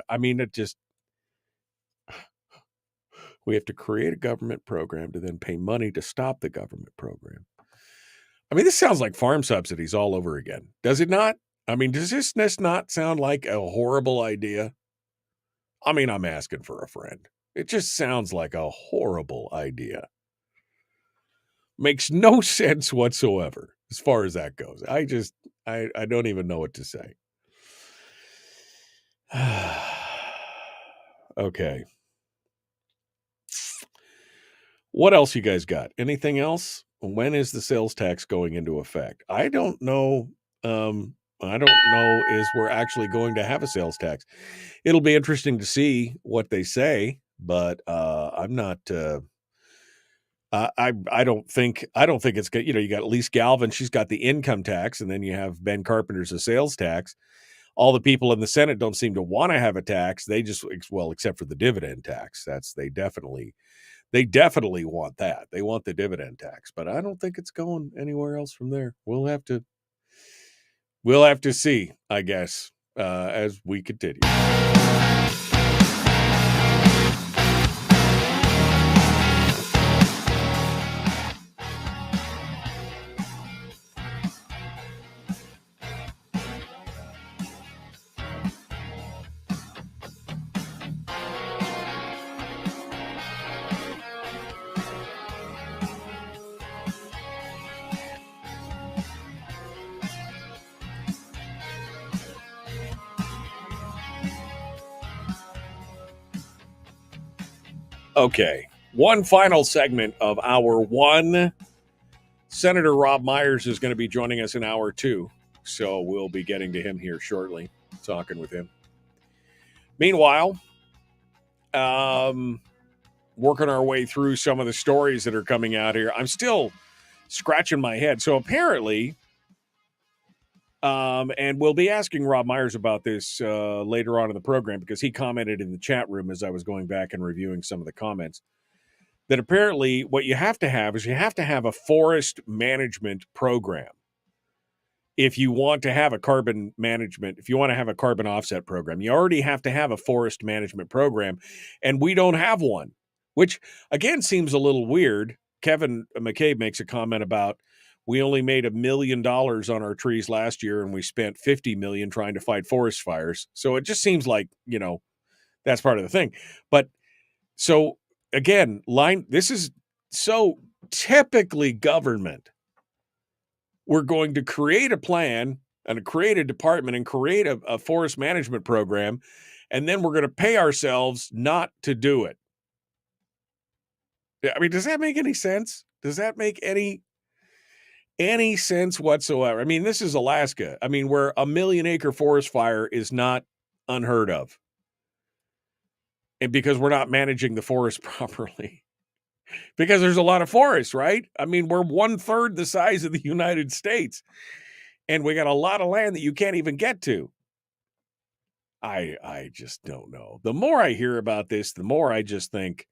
We have to create a government program to then pay money to stop the government program. This sounds like farm subsidies all over again. Does it not? Does this not sound like a horrible idea? I'm asking for a friend. It just sounds like a horrible idea. Makes no sense whatsoever as far as that goes. I don't even know what to say. Okay. What else you guys got? Anything else? When is the sales tax going into effect? I don't know. I don't know is we're actually going to have a sales tax. It'll be interesting to see what they say, but I'm not. I don't think it's good. You got Elise Galvin. She's got the income tax, and then you have Ben Carpenter's a sales tax. All the people in the Senate don't seem to want to have a tax. They just, well, except for the dividend tax. They definitely want that. They want the dividend tax, but I don't think it's going anywhere else from there. We'll have to see, I guess, as we continue. Okay, one final segment of hour one. Senator Robb Myers is going to be joining us in hour two, so we'll be getting to him here shortly, talking with him. Meanwhile, working our way through some of the stories that are coming out here. I'm still scratching my head. So apparently, and we'll be asking Robb Myers about this later on in the program because he commented in the chat room as I was going back and reviewing some of the comments, that apparently what you have to have is a forest management program. If you want to have a carbon management, if you want to have a carbon offset program, you already have to have a forest management program, and we don't have one, which again seems a little weird. Kevin McCabe makes a comment about we only made $1 million on our trees last year, and we spent $50 million trying to fight forest fires. So it just seems like, that's part of the thing. But so again, this is so typically government. We're going to create a plan and create a department and create a forest management program, and then we're going to pay ourselves not to do it. I mean, does that make any sense? Does that make any sense whatsoever? I mean, this is Alaska. I mean, where a 1 million acre forest fire is not unheard of. And because we're not managing the forest properly. Because there's a lot of forests, right? I mean, we're 1/3 the size of the United States. And we got a lot of land that you can't even get to. I just don't know. The more I hear about this, the more I just think,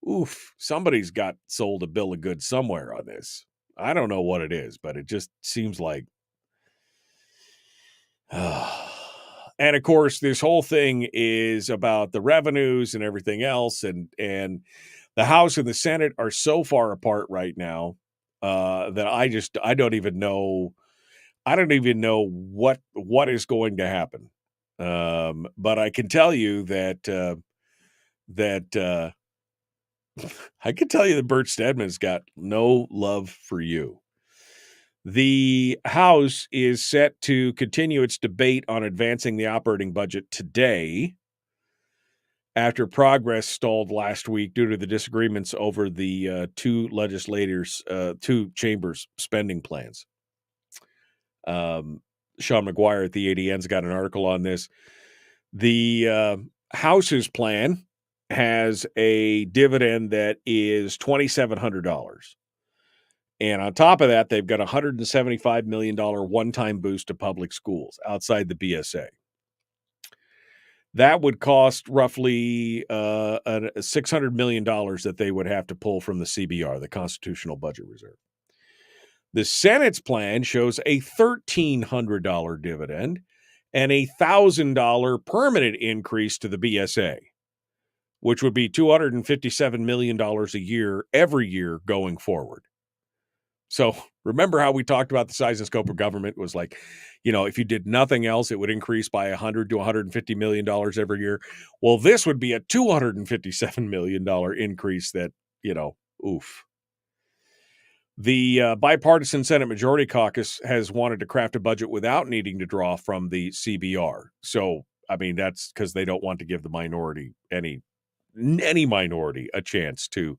oof, somebody's got sold a bill of goods somewhere on this. I don't know what it is, but it just seems like. And of course, this whole thing is about the revenues and everything else. And the House and the Senate are so far apart right now that I don't even know. I don't even know what is going to happen. But I can tell you that I can tell you that Bert Stedman's got no love for you. The House is set to continue its debate on advancing the operating budget today after progress stalled last week due to the disagreements over the two chambers' spending plans. Sean McGuire at the ADN's got an article on this. The House's plan has a dividend that is $2,700. And on top of that, they've got a $175 million one-time boost to public schools outside the BSA. That would cost roughly $600 million that they would have to pull from the CBR, the Constitutional Budget Reserve. The Senate's plan shows a $1,300 dividend and a $1,000 permanent increase to the BSA, which would be $257 million a year, every year going forward. So remember how we talked about the size and scope of government was like, if you did nothing else, it would increase by $100 to $150 million every year. Well, this would be a $257 million increase that, oof. The bipartisan Senate Majority Caucus has wanted to craft a budget without needing to draw from the CBR. So I mean, that's because they don't want to give the minority any minority a chance to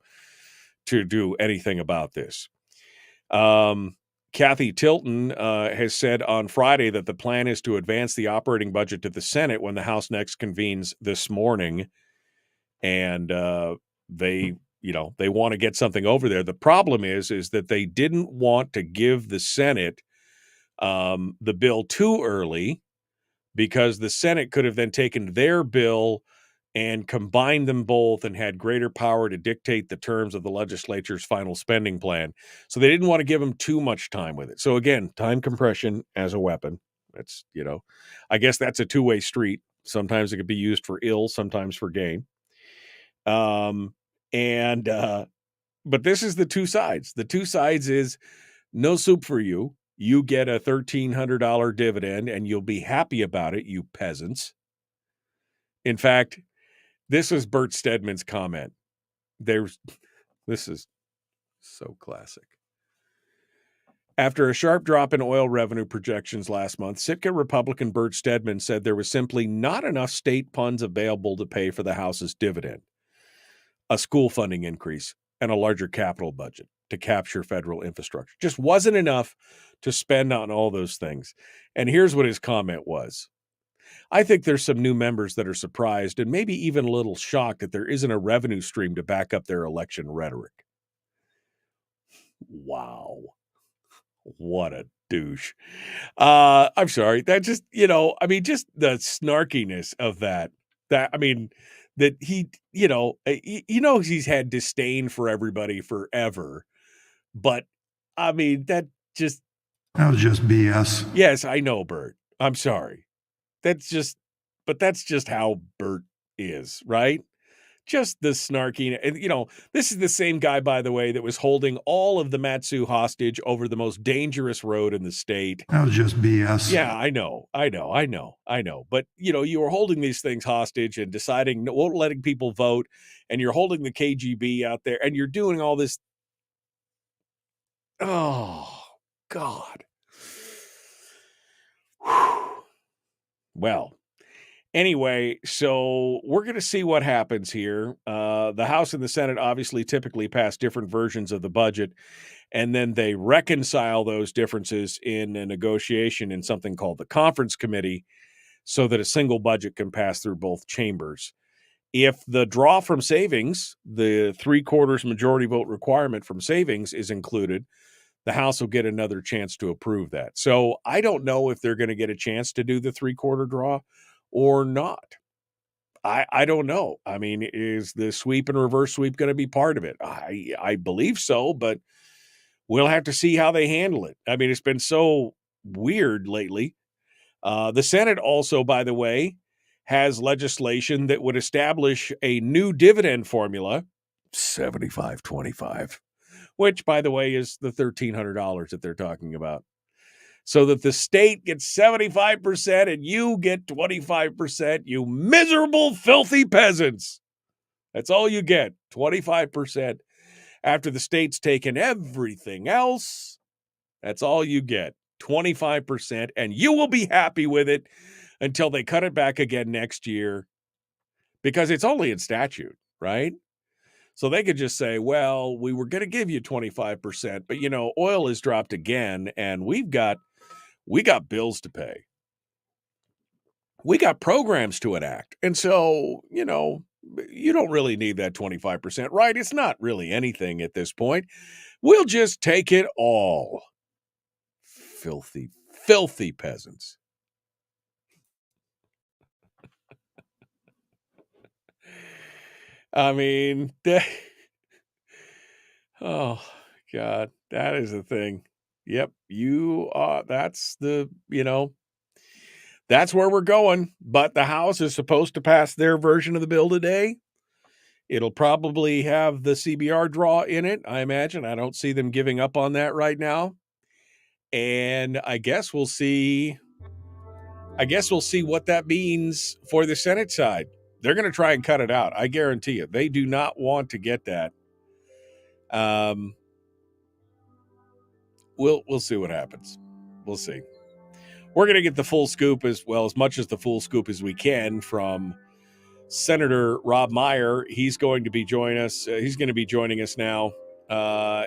do anything about this. Kathy Tilton has said on Friday that the plan is to advance the operating budget to the Senate when the House next convenes this morning. And they want to get something over there. The problem is that they didn't want to give the Senate the bill too early, because the Senate could have then taken their bill and combined them both and had greater power to dictate the terms of the legislature's final spending plan. So they didn't want to give them too much time with it. So again, time compression as a weapon. That's, I guess that's a two-way street. Sometimes it could be used for ill, sometimes for gain. But this is the two sides. The two sides is no soup for you. You get a $1,300 dividend and you'll be happy about it, you peasants. In fact, this is Bert Stedman's comment. This is so classic. After a sharp drop in oil revenue projections last month, Sitka Republican Bert Stedman said there was simply not enough state funds available to pay for the House's dividend, a school funding increase, and a larger capital budget to capture federal infrastructure. Just wasn't enough to spend on all those things. And here's what his comment was. I think there's some new members that are surprised and maybe even a little shocked that there isn't a revenue stream to back up their election rhetoric. Wow. What a douche. I'm sorry. That just, just the snarkiness of that he, he's had disdain for everybody forever. But that was just BS. Yes, I know, Bert. I'm sorry. That's just how Bert is, right? Just the snarky. And, this is the same guy, by the way, that was holding all of the Matsu hostage over the most dangerous road in the state. That was just BS. Yeah, I know. But, you were holding these things hostage and deciding, won't letting people vote, and you're holding the KGB out there, and you're doing all this. Oh, God. Well, anyway, so we're going to see what happens here. The House and the Senate obviously typically pass different versions of the budget, and then they reconcile those differences in a negotiation in something called the Conference Committee so that a single budget can pass through both chambers. If the draw from savings, the 3/4 majority vote requirement from savings, is included, the House will get another chance to approve that. So I don't know if they're going to get a chance to do the 3/4 draw or not. I don't know. I mean, is the sweep and reverse sweep going to be part of it? I believe so, but we'll have to see how they handle it. I mean, it's been so weird lately. The Senate also, by the way, has legislation that would establish a new dividend formula, 75-25. Which, by the way, is the $1,300 that they're talking about. So that the state gets 75% and you get 25%, you miserable, filthy peasants. That's all you get, 25%. After the state's taken everything else, that's all you get, 25%, and you will be happy with it until they cut it back again next year, because it's only in statute, right? So they could just say, well, we were going to give you 25%, but, oil has dropped again, and we got bills to pay. We got programs to enact. And so, you don't really need that 25%, right? It's not really anything at this point. We'll just take it all. Filthy, filthy peasants. I mean, oh, God, that is the thing. Yep, that's that's where we're going. But the House is supposed to pass their version of the bill today. It'll probably have the CBR draw in it, I imagine. I don't see them giving up on that right now. And I guess we'll see what that means for the Senate side. They're going to try and cut it out. I guarantee you. They do not want to get that. We'll see what happens. We'll see. We're going to get the full scoop as much as the full scoop as we can from Senator Robb Myers. He's going to be joining us. He's going to be joining us now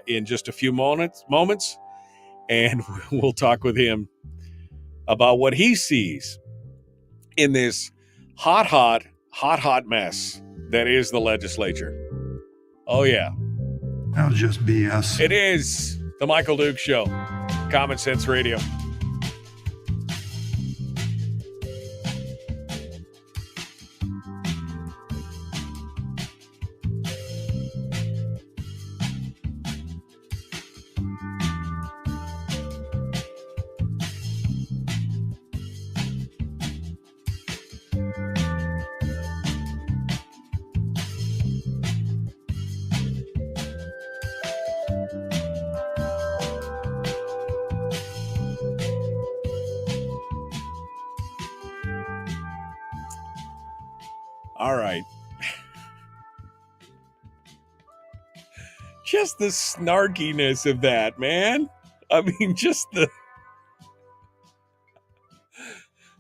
in just a few moments, and we'll talk with him about what he sees in this hot mess that is the legislature. Oh, yeah. That was just BS. It is the Michael Duke Show, Common Sense Radio. All right. Just the snarkiness of that, man. I mean,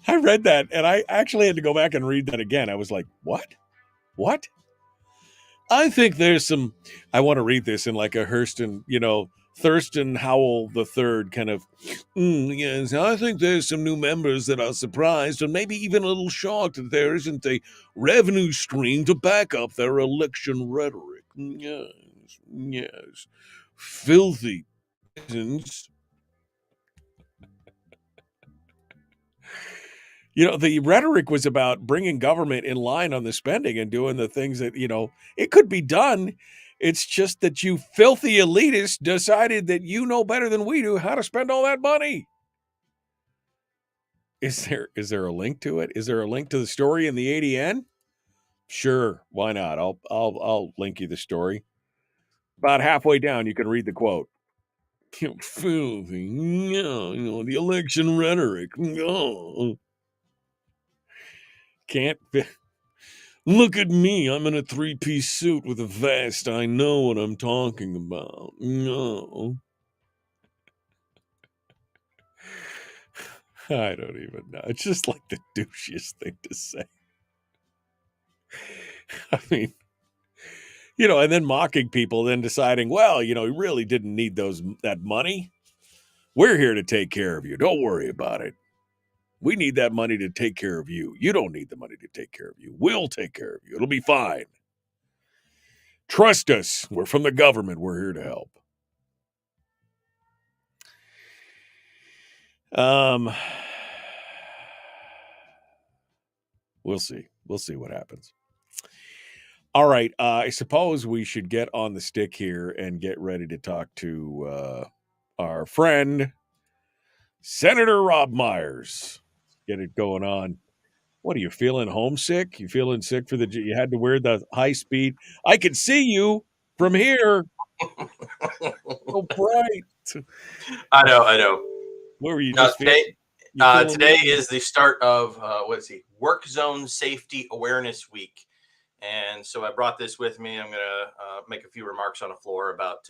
I read that, and I actually had to go back and read that again. I was like, what? What? I think there's some, I want to read this in like a Thurston Howell III kind of, yes, I think there's some new members that are surprised and maybe even a little shocked that there isn't a revenue stream to back up their election rhetoric. Yes. Filthy peasants. The rhetoric was about bringing government in line on the spending and doing the things that, it could be done. It's just that you filthy elitists decided that you know better than we do how to spend all that money. Is there a link to it? Is there a link to the story in the ADN? Sure, why not? I'll link you the story. About halfway down, you can read the quote. Filthy, the election rhetoric. Can't. Look at me. I'm in a 3-piece suit with a vest. I know what I'm talking about. No. I don't even know. It's just like the douchiest thing to say. I mean, and then mocking people, then deciding, well, he really didn't need that money. We're here to take care of you. Don't worry about it. We need that money to take care of you. You don't need the money to take care of you. We'll take care of you. It'll be fine. Trust us. We're from the government. We're here to help. We'll see. We'll see what happens. All right. I suppose we should get on the stick here and get ready to talk to our friend, Senator Robb Myers. Get it going on. What are you feeling? Homesick? You feeling sick you had to wear the high speed? I can see you from here. So bright. I know. Where were you today is the start of Work Zone Safety Awareness Week. And so I brought this with me. I'm going to make a few remarks on the floor about,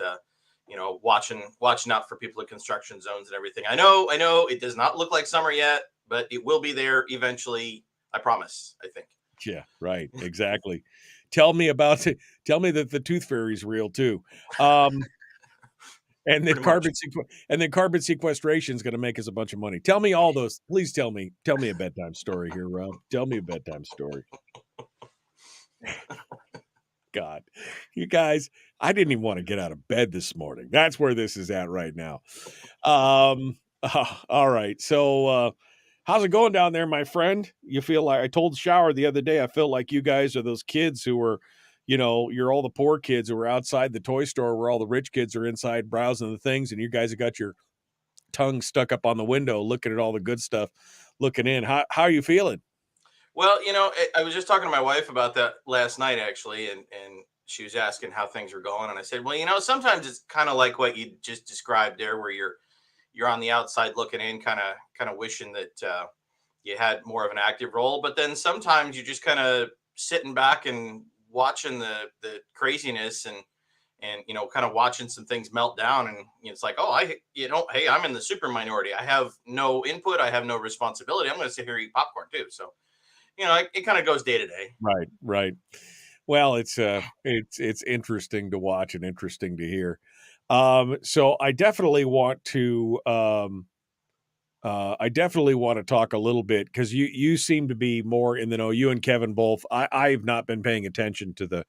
watching out for people at construction zones and everything. I know it does not look like summer yet, but it will be there eventually. I promise, I think. Yeah, right. Exactly. Tell me that the tooth fairy's real too. And then carbon sequestration is going to make us a bunch of money. Tell me all those. Please tell me a bedtime story here, Rob. Tell me a bedtime story. God, you guys, I didn't even want to get out of bed this morning. That's where this is at right now. All right. So, how's it going down there, my friend? You feel like, I told Shower the other day, I feel like you guys are those kids who were, you're all the poor kids who are outside the toy store where all the rich kids are inside browsing the things, and you guys have got your tongue stuck up on the window looking at all the good stuff, looking in. How are you feeling? Well, I was just talking to my wife about that last night, actually, and she was asking how things are going. And I said, well, sometimes it's kind of like what you just described there, where you're on the outside looking in, kind of wishing that you had more of an active role. But then sometimes you just kind of sitting back and watching the craziness. And and kind of watching some things melt down, and it's like, oh, hey, I'm in the super minority. I have no input. I have no responsibility. I'm going to sit here and eat popcorn too. So, it kind of goes day to day. Right. Well, it's interesting to watch and interesting to hear. So I definitely want to talk a little bit, because you seem to be more in the know. You and Kevin both. I've not been paying attention to the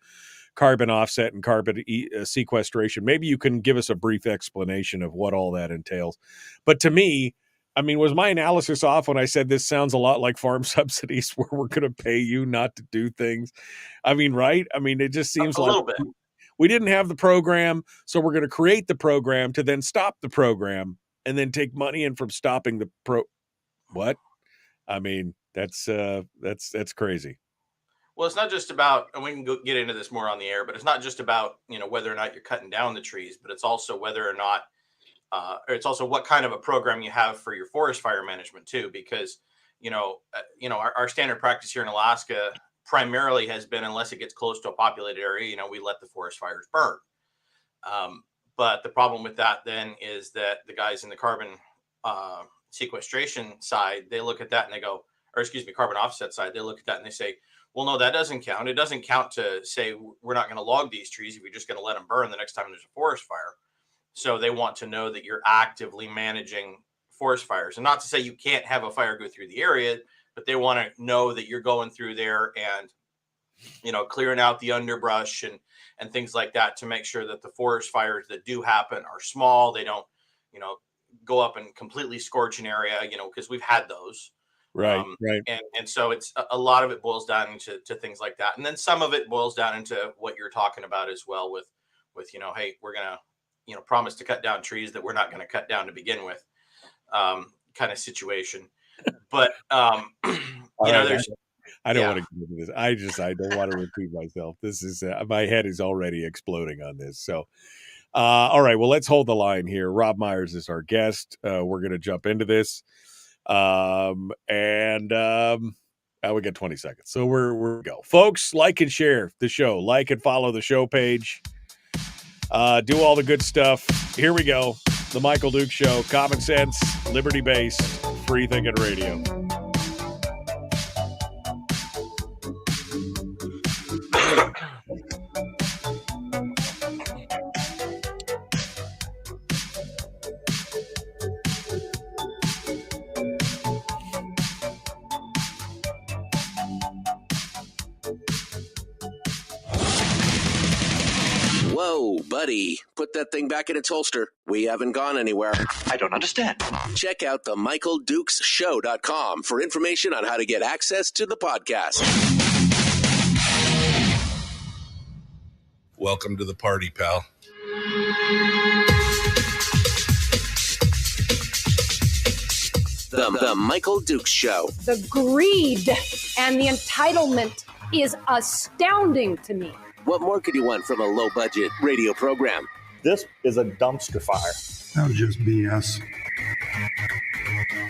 carbon offset and carbon sequestration. Maybe you can give us a brief explanation of what all that entails. But to me, I mean, was my analysis off when I said this sounds a lot like farm subsidies, where we're going to pay you not to do things? I mean, right? I mean, it just seems a like little bit. We didn't have the program, so we're going to create the program to then stop the program and then take money in from stopping the What? I mean, that's crazy. Well, it's not just about, and we can get into this more on the air, but it's not just about, whether or not you're cutting down the trees, but it's also whether or not, or it's also what kind of a program you have for your forest fire management too, because, our standard practice here in Alaska primarily has been, unless it gets close to a populated area, we let the forest fires burn. But the problem with that then is that the guys in the carbon sequestration side, they look at that and they go, or excuse me, carbon offset side, they look at that and they say, well, no, that doesn't count. It doesn't count to say we're not going to log these trees if you're just going to let them burn the next time there's a forest fire. So they want to know that you're actively managing forest fires. And not to say you can't have a fire go through the area, but they want to know that you're going through there and, clearing out the underbrush and things like that, to make sure that the forest fires that do happen are small. They don't, go up and completely scorch an area, because we've had those. Right. And so it's a lot of it boils down into things like that. And then some of it boils down into what you're talking about as well with, hey, we're going to, promise to cut down trees that we're not going to cut down to begin with, kind of situation. But, there's, I don't want to get into this. I don't want to repeat myself. This is, my head is already exploding on this. So, all right, well, let's hold the line here. Robb Myers is our guest. We're going to jump into this. We get 20 seconds. So we're go. Folks, like and share the show. Like and follow the show page. Do all the good stuff. Here we go. The Michael Duke Show. Common sense, liberty-based, free-thinking radio. Whoa, buddy. Put that thing back in its holster. We haven't gone anywhere. I don't understand. Check out the MichaelDukesShow.com for information on how to get access to the podcast. Welcome to the party, pal. The Michael Dukes Show. The greed and the entitlement is astounding to me. What more could you want from a low-budget radio program? This is a dumpster fire. That was just BS.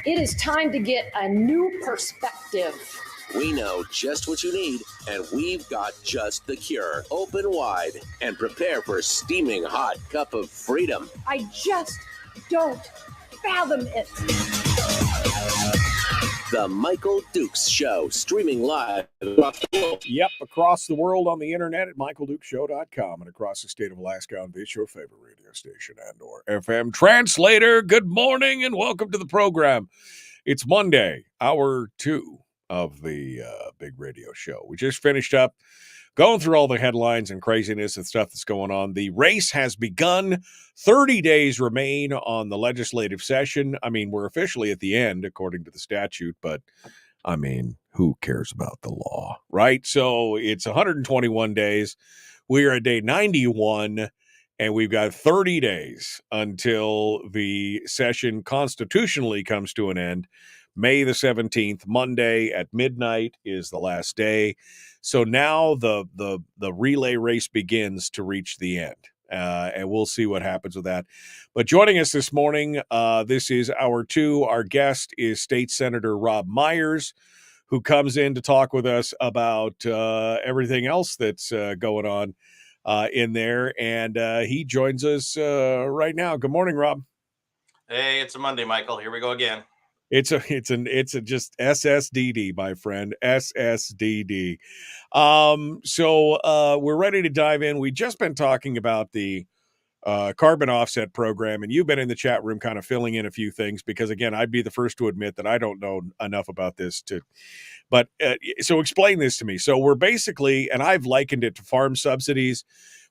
It is time to get a new perspective. We know just what you need, and we've got just the cure. Open wide and prepare for a steaming hot cup of freedom. I just don't fathom it. The Michael Dukes Show, streaming live across the world. Yep, across the world on the internet at michaeldukeshow.com and across the state of Alaska on this, your favorite radio station and or FM translator. Good morning and welcome to the program. It's Monday, hour 2 of the big radio show. We just finished up going through all the headlines and craziness and stuff that's going on. The race has begun. 30 days remain on the legislative session. I mean, we're officially at the end, according to the statute, but I mean, who cares about the law, right? So it's 121 days. We are at day 91, and we've got 30 days until the session constitutionally comes to an end. May the 17th, Monday at midnight is the last day. So now the relay race begins to reach the end, and we'll see what happens with that. But joining us this morning, this is hour 2. Our guest is State Senator Robb Myers, who comes in to talk with us about everything else that's going on in there, and he joins us right now. Good morning, Rob. Hey, it's a Monday, Michael. Here we go again. It's a just SSDD, my friend, SSDD. So we're ready to dive in. We just been talking about the carbon offset program, and you've been in the chat room kind of filling in a few things because, again, I'd be the first to admit that I don't know enough about this but so explain this to me. So we're basically, and I've likened it to farm subsidies,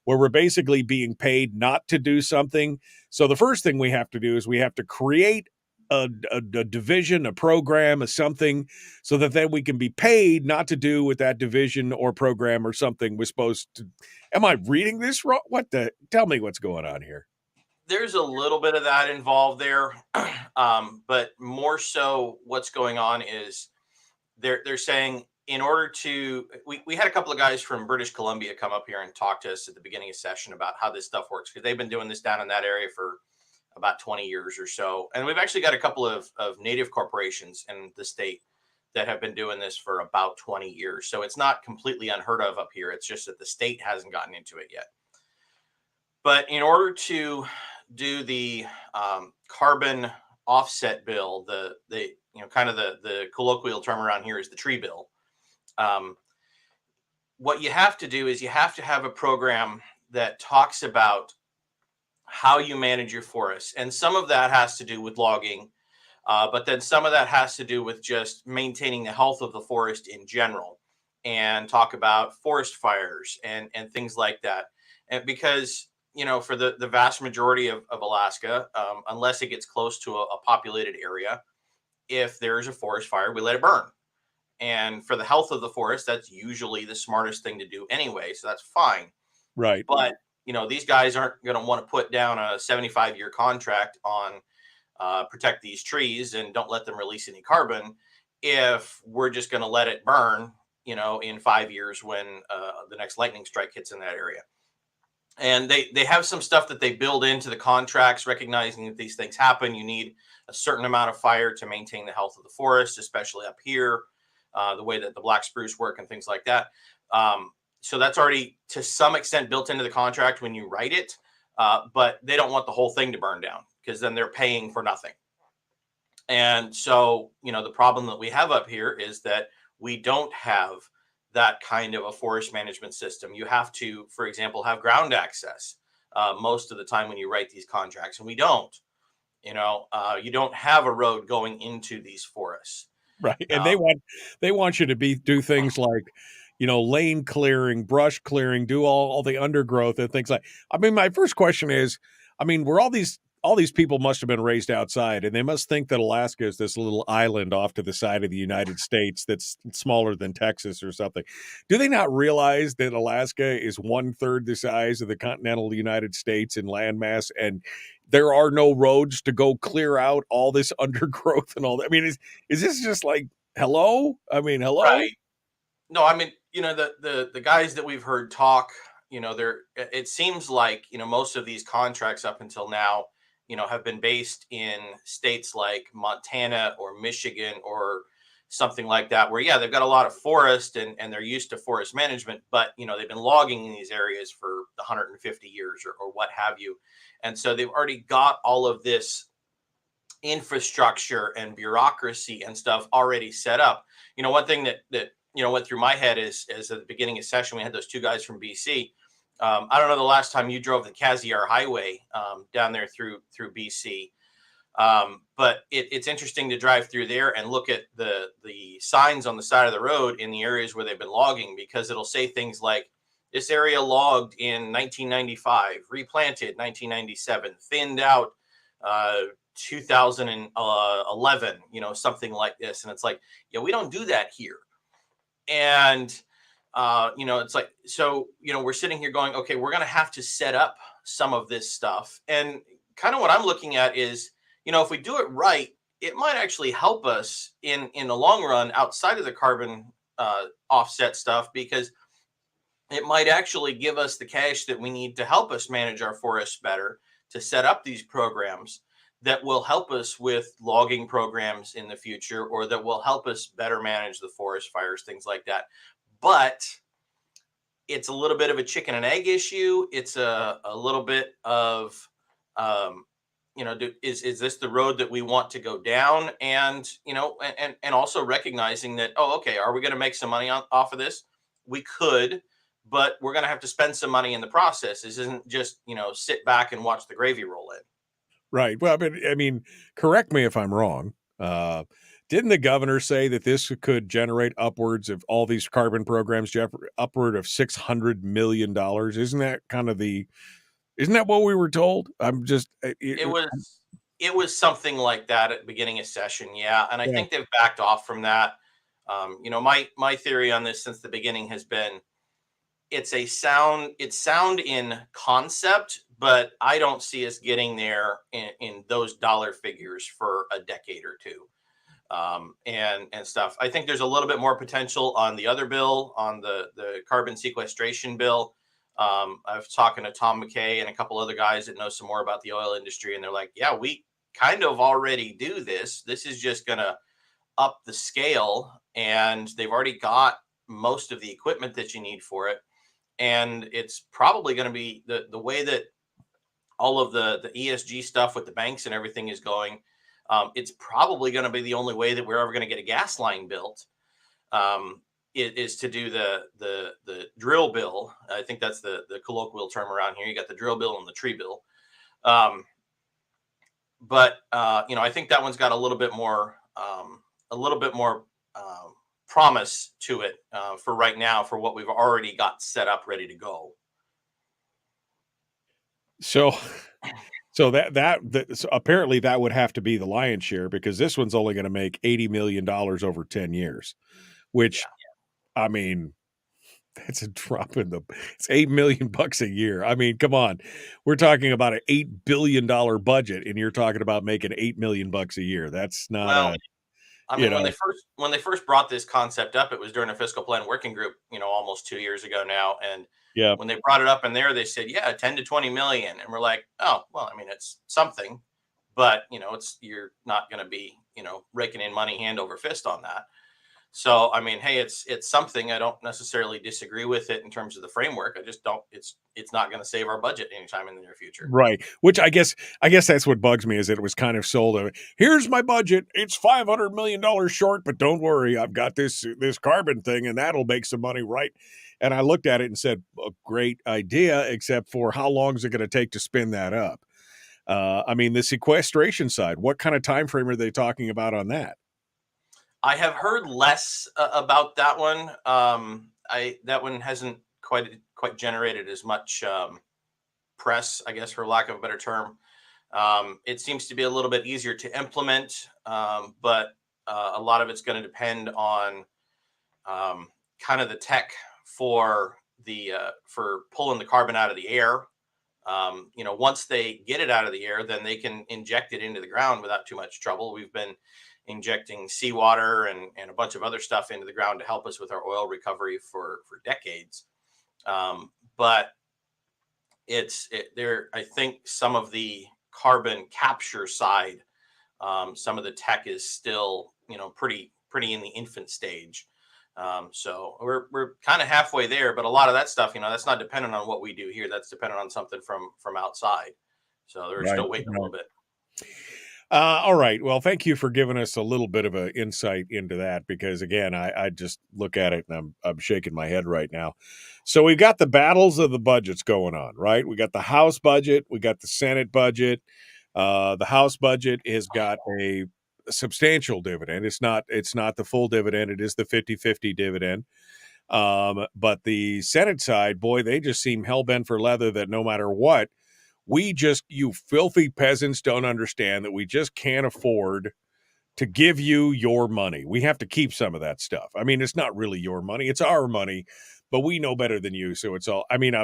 where we're basically being paid not to do something. So the first thing we have to do is we have to create a division, a program, a something, so that then we can be paid not to do with that division or program or something we're supposed to. Am I reading this wrong? Tell me what's going on here. There's a little bit of that involved there, but more so what's going on is they're saying in order to, we had a couple of guys from British Columbia come up here and talk to us at the beginning of session about how this stuff works, because they've been doing this down in that area for about 20 years or so. And we've actually got a couple of native corporations in the state that have been doing this for about 20 years. So it's not completely unheard of up here. It's just that the state hasn't gotten into it yet. But in order to do the carbon offset bill, the kind of the colloquial term around here is the tree bill. What you have to do is you have to have a program that talks about how you manage your forests. And some of that has to do with logging, but then some of that has to do with just maintaining the health of the forest in general, and talk about forest fires and things like that. And because, for the vast majority of Alaska, unless it gets close to a populated area, if there's a forest fire, we let it burn. And for the health of the forest, that's usually the smartest thing to do anyway. So that's fine. Right. But, these guys aren't going to want to put down a 75-year contract on protect these trees and don't let them release any carbon if we're just going to let it burn, in 5 years when the next lightning strike hits in that area. And they have some stuff that they build into the contracts, recognizing that these things happen. You need a certain amount of fire to maintain the health of the forest, especially up here, the way that the black spruce work and things like that. So that's already to some extent built into the contract when you write it, but they don't want the whole thing to burn down, because then they're paying for nothing. And so, the problem that we have up here is that we don't have that kind of a forest management system. You have to, for example, have ground access most of the time when you write these contracts, and we don't. You don't have a road going into these forests, right? And they want you to do things like, lane clearing, brush clearing, do all the undergrowth and things like. I mean, my first question is, were all these people must have been raised outside, and they must think that Alaska is this little island off to the side of the United States that's smaller than Texas or something. Do they not realize that Alaska is 1/3 the size of the continental United States in landmass, and there are no roads to go clear out all this undergrowth and all that? Is this just like, hello? Hello? Right. No, the guys that we've heard talk, it seems like, most of these contracts up until now, have been based in states like Montana or Michigan or something like that, where, they've got a lot of forest and they're used to forest management, but, they've been logging in these areas for 150 years or what have you. And so they've already got all of this infrastructure and bureaucracy and stuff already set up. One thing that went through my head is at the beginning of session, we had those two guys from BC. I don't know the last time you drove the Cassiar Highway down there through BC, but it's interesting to drive through there and look at the signs on the side of the road in the areas where they've been logging, because it'll say things like, this area logged in 1995, replanted 1997, thinned out 2011, something like this. And it's like, we don't do that here. And it's like, so, we're sitting here going, okay, we're going to have to set up some of this stuff. And kind of what I'm looking at is, if we do it right, it might actually help us in the long run outside of the carbon offset stuff, because it might actually give us the cash that we need to help us manage our forests better, to set up these programs that will help us with logging programs in the future, or that will help us better manage the forest fires, things like that. But it's a little bit of a chicken and egg issue. It's a little bit of, is this the road that we want to go down? And, and also recognizing that, oh, okay, are we going to make some money off of this? We could, but we're going to have to spend some money in the process. This isn't just, sit back and watch the gravy roll in. Right. Well, I mean, correct me if I'm wrong. Didn't the governor say that this could generate upwards of all these carbon programs, upward of $600 million? Isn't that what we were told? It was something like that at the beginning of session. Yeah. And I think they've backed off from that. My theory on this since the beginning has been, it's sound in concept, but I don't see us getting there in those dollar figures for a decade or two. And stuff. I think there's a little bit more potential on the other bill, on the carbon sequestration bill. I was talking to Tom McKay and a couple other guys that know some more about the oil industry, and they're like, yeah, we kind of already do this. This is just going to up the scale, and they've already got most of the equipment that you need for it. And it's probably going to be the way that all of the ESG stuff with the banks and everything is going. It's probably going to be the only way that we're ever going to get a gas line built, is to do the drill bill. I think that's the colloquial term around here. You got the drill bill and the tree bill. But I think that one's got a little bit more promise to it for right now, for what we've already got set up, ready to go. So apparently that would have to be the lion's share, because this one's only going to make $80 million over 10 years, which, I mean, that's a drop it's $8 million a year. I mean, come on, we're talking about an $8 billion budget, and you're talking about making $8 million a year. That's not when they first brought this concept up, it was during a fiscal plan working group, almost 2 years ago now. And when they brought it up in there, they said, 10 to 20 million. And we're like, oh, well, I mean, it's something, but you're not going to be, raking in money hand over fist on that. So, I mean, hey, it's something. I don't necessarily disagree with it in terms of the framework. I just don't, it's not going to save our budget anytime in the near future. Right. Which I guess that's what bugs me, is that it was kind of sold. Here's my budget. It's $500 million short, but don't worry, I've got this carbon thing, and that'll make some money. Right. And I looked at it and said, a great idea, except for how long is it going to take to spin that up? I mean, the sequestration side, what kind of time frame are they talking about on that? I have heard less about that one. That one hasn't quite generated as much press, I guess, for lack of a better term. It seems to be a little bit easier to implement, but a lot of it's going to depend on kind of the tech for pulling the carbon out of the air. Once they get it out of the air, then they can inject it into the ground without too much trouble. We've been injecting seawater and a bunch of other stuff into the ground to help us with our oil recovery for decades. But I think some of the carbon capture side, some of the tech is still, pretty in the infant stage. So we're kind of halfway there, but a lot of that stuff, that's not dependent on what we do here. That's dependent on something from outside. So they're still waiting a little bit. All right. Well, thank you for giving us a little bit of an insight into that, because again, I just look at it and I'm shaking my head right now. So we got the battles of the budgets going on, right? We got the House budget, we got the Senate budget. The House budget has got a substantial dividend. It's not the full dividend. It is the 50-50 dividend. But the Senate side, boy, they just seem hell-bent for leather that no matter what, you filthy peasants don't understand that we just can't afford to give you your money. We have to keep some of that stuff. I mean, it's not really your money. It's our money, but we know better than you. So it's all, I mean,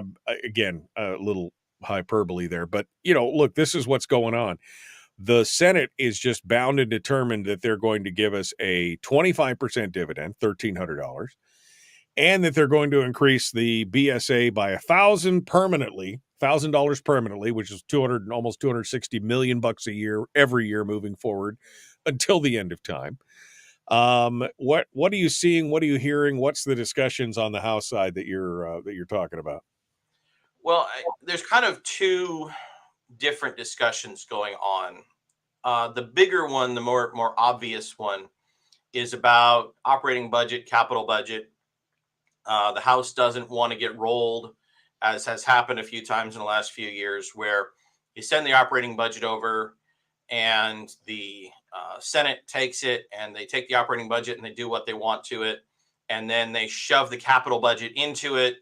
again, a little hyperbole there, but look, this is what's going on. The Senate is just bound and determined that they're going to give us a 25% dividend, $1,300, and that they're going to increase the BSA by $1,000 permanently, which is almost $260 million a year, every year moving forward until the end of time. What are you seeing? What are you hearing? What's the discussions on the House side that you're talking about? Well, there's kind of two different discussions going on. The bigger one, the more obvious one, is about operating budget, capital budget. The House doesn't want to get rolled, as has happened a few times in the last few years, where you send the operating budget over and the Senate takes it and they take the operating budget and they do what they want to it. And then they shove the capital budget into it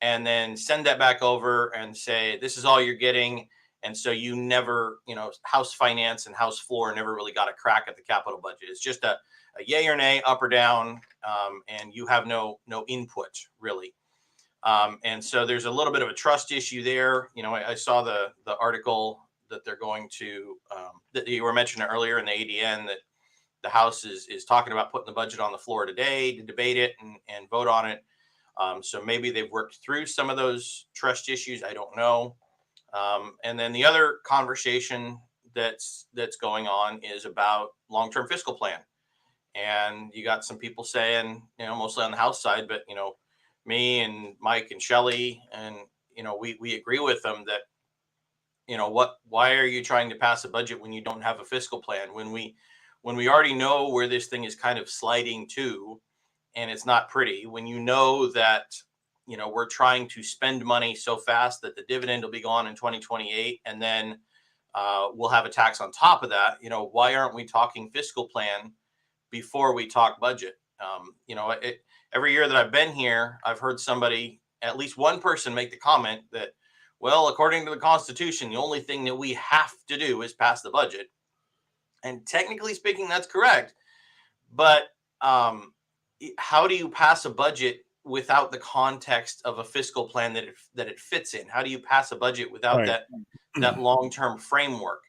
and then send that back over and say, this is all you're getting. And so you never, House Finance and House Floor never really got a crack at the capital budget. It's just a yay or nay, up or down, and you have no input really. And so there's a little bit of a trust issue there. I saw the article that they're going to that you were mentioning earlier in the ADN, that the House is talking about putting the budget on the floor today to debate it and vote on it. So maybe they've worked through some of those trust issues. I don't know. And then the other conversation that's going on is about long-term fiscal plan. And you got some people saying, mostly on the House side, but, me and Mike and Shelley, and, we agree with them that, why are you trying to pass a budget when you don't have a fiscal plan? When we already know where this thing is kind of sliding to, and it's not pretty, when that, we're trying to spend money so fast that the dividend will be gone in 2028. And then we'll have a tax on top of that. Why aren't we talking fiscal plan before we talk budget? Every year that I've been here, I've heard somebody, at least one person, make the comment that, well, according to the Constitution, the only thing that we have to do is pass the budget. And technically speaking, that's correct. But how do you pass a budget without the context of a fiscal plan that it fits in? How do you pass a budget without that long-term framework?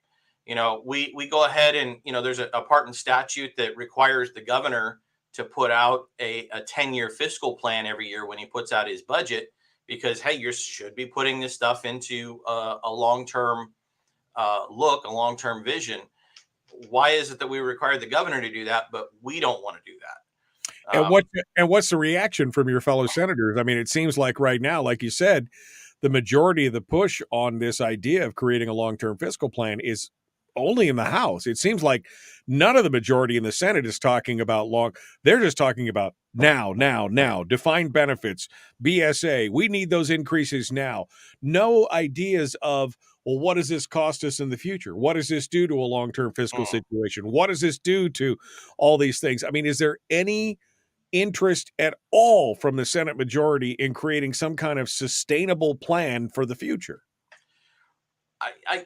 We go ahead and, there's a part in statute that requires the governor to put out a 10-year fiscal plan every year when he puts out his budget, because, hey, you should be putting this stuff into a long-term look, a long-term vision. Why is it that we require the governor to do that, but we don't want to do that? And what's the reaction from your fellow senators? I mean, it seems like right now, like you said, the majority of the push on this idea of creating a long-term fiscal plan is only in the House. It seems like none of the majority in the Senate is talking about they're just talking about now, defined benefits, BSA. We need those increases now. No ideas of, well, what does this cost us in the future? What does this do to a long-term fiscal situation? What does this do to all these things? I mean, is there any interest at all from the Senate majority in creating some kind of sustainable plan for the future?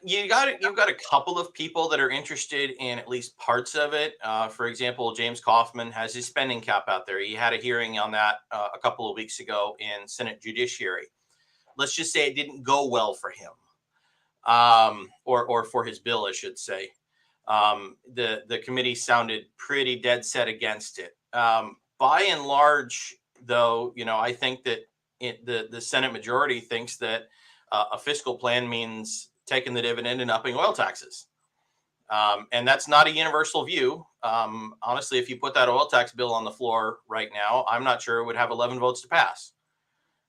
You've got a couple of people that are interested in at least parts of it. For example, James Kaufman has his spending cap out there. He had a hearing on that a couple of weeks ago in Senate Judiciary. Let's just say it didn't go well for him, or for his bill, I should say. The committee sounded pretty dead set against it. By and large, though, I think that the Senate majority thinks that a fiscal plan means taking the dividend and upping oil taxes. And that's not a universal view. Honestly, if you put that oil tax bill on the floor right now, I'm not sure it would have 11 votes to pass.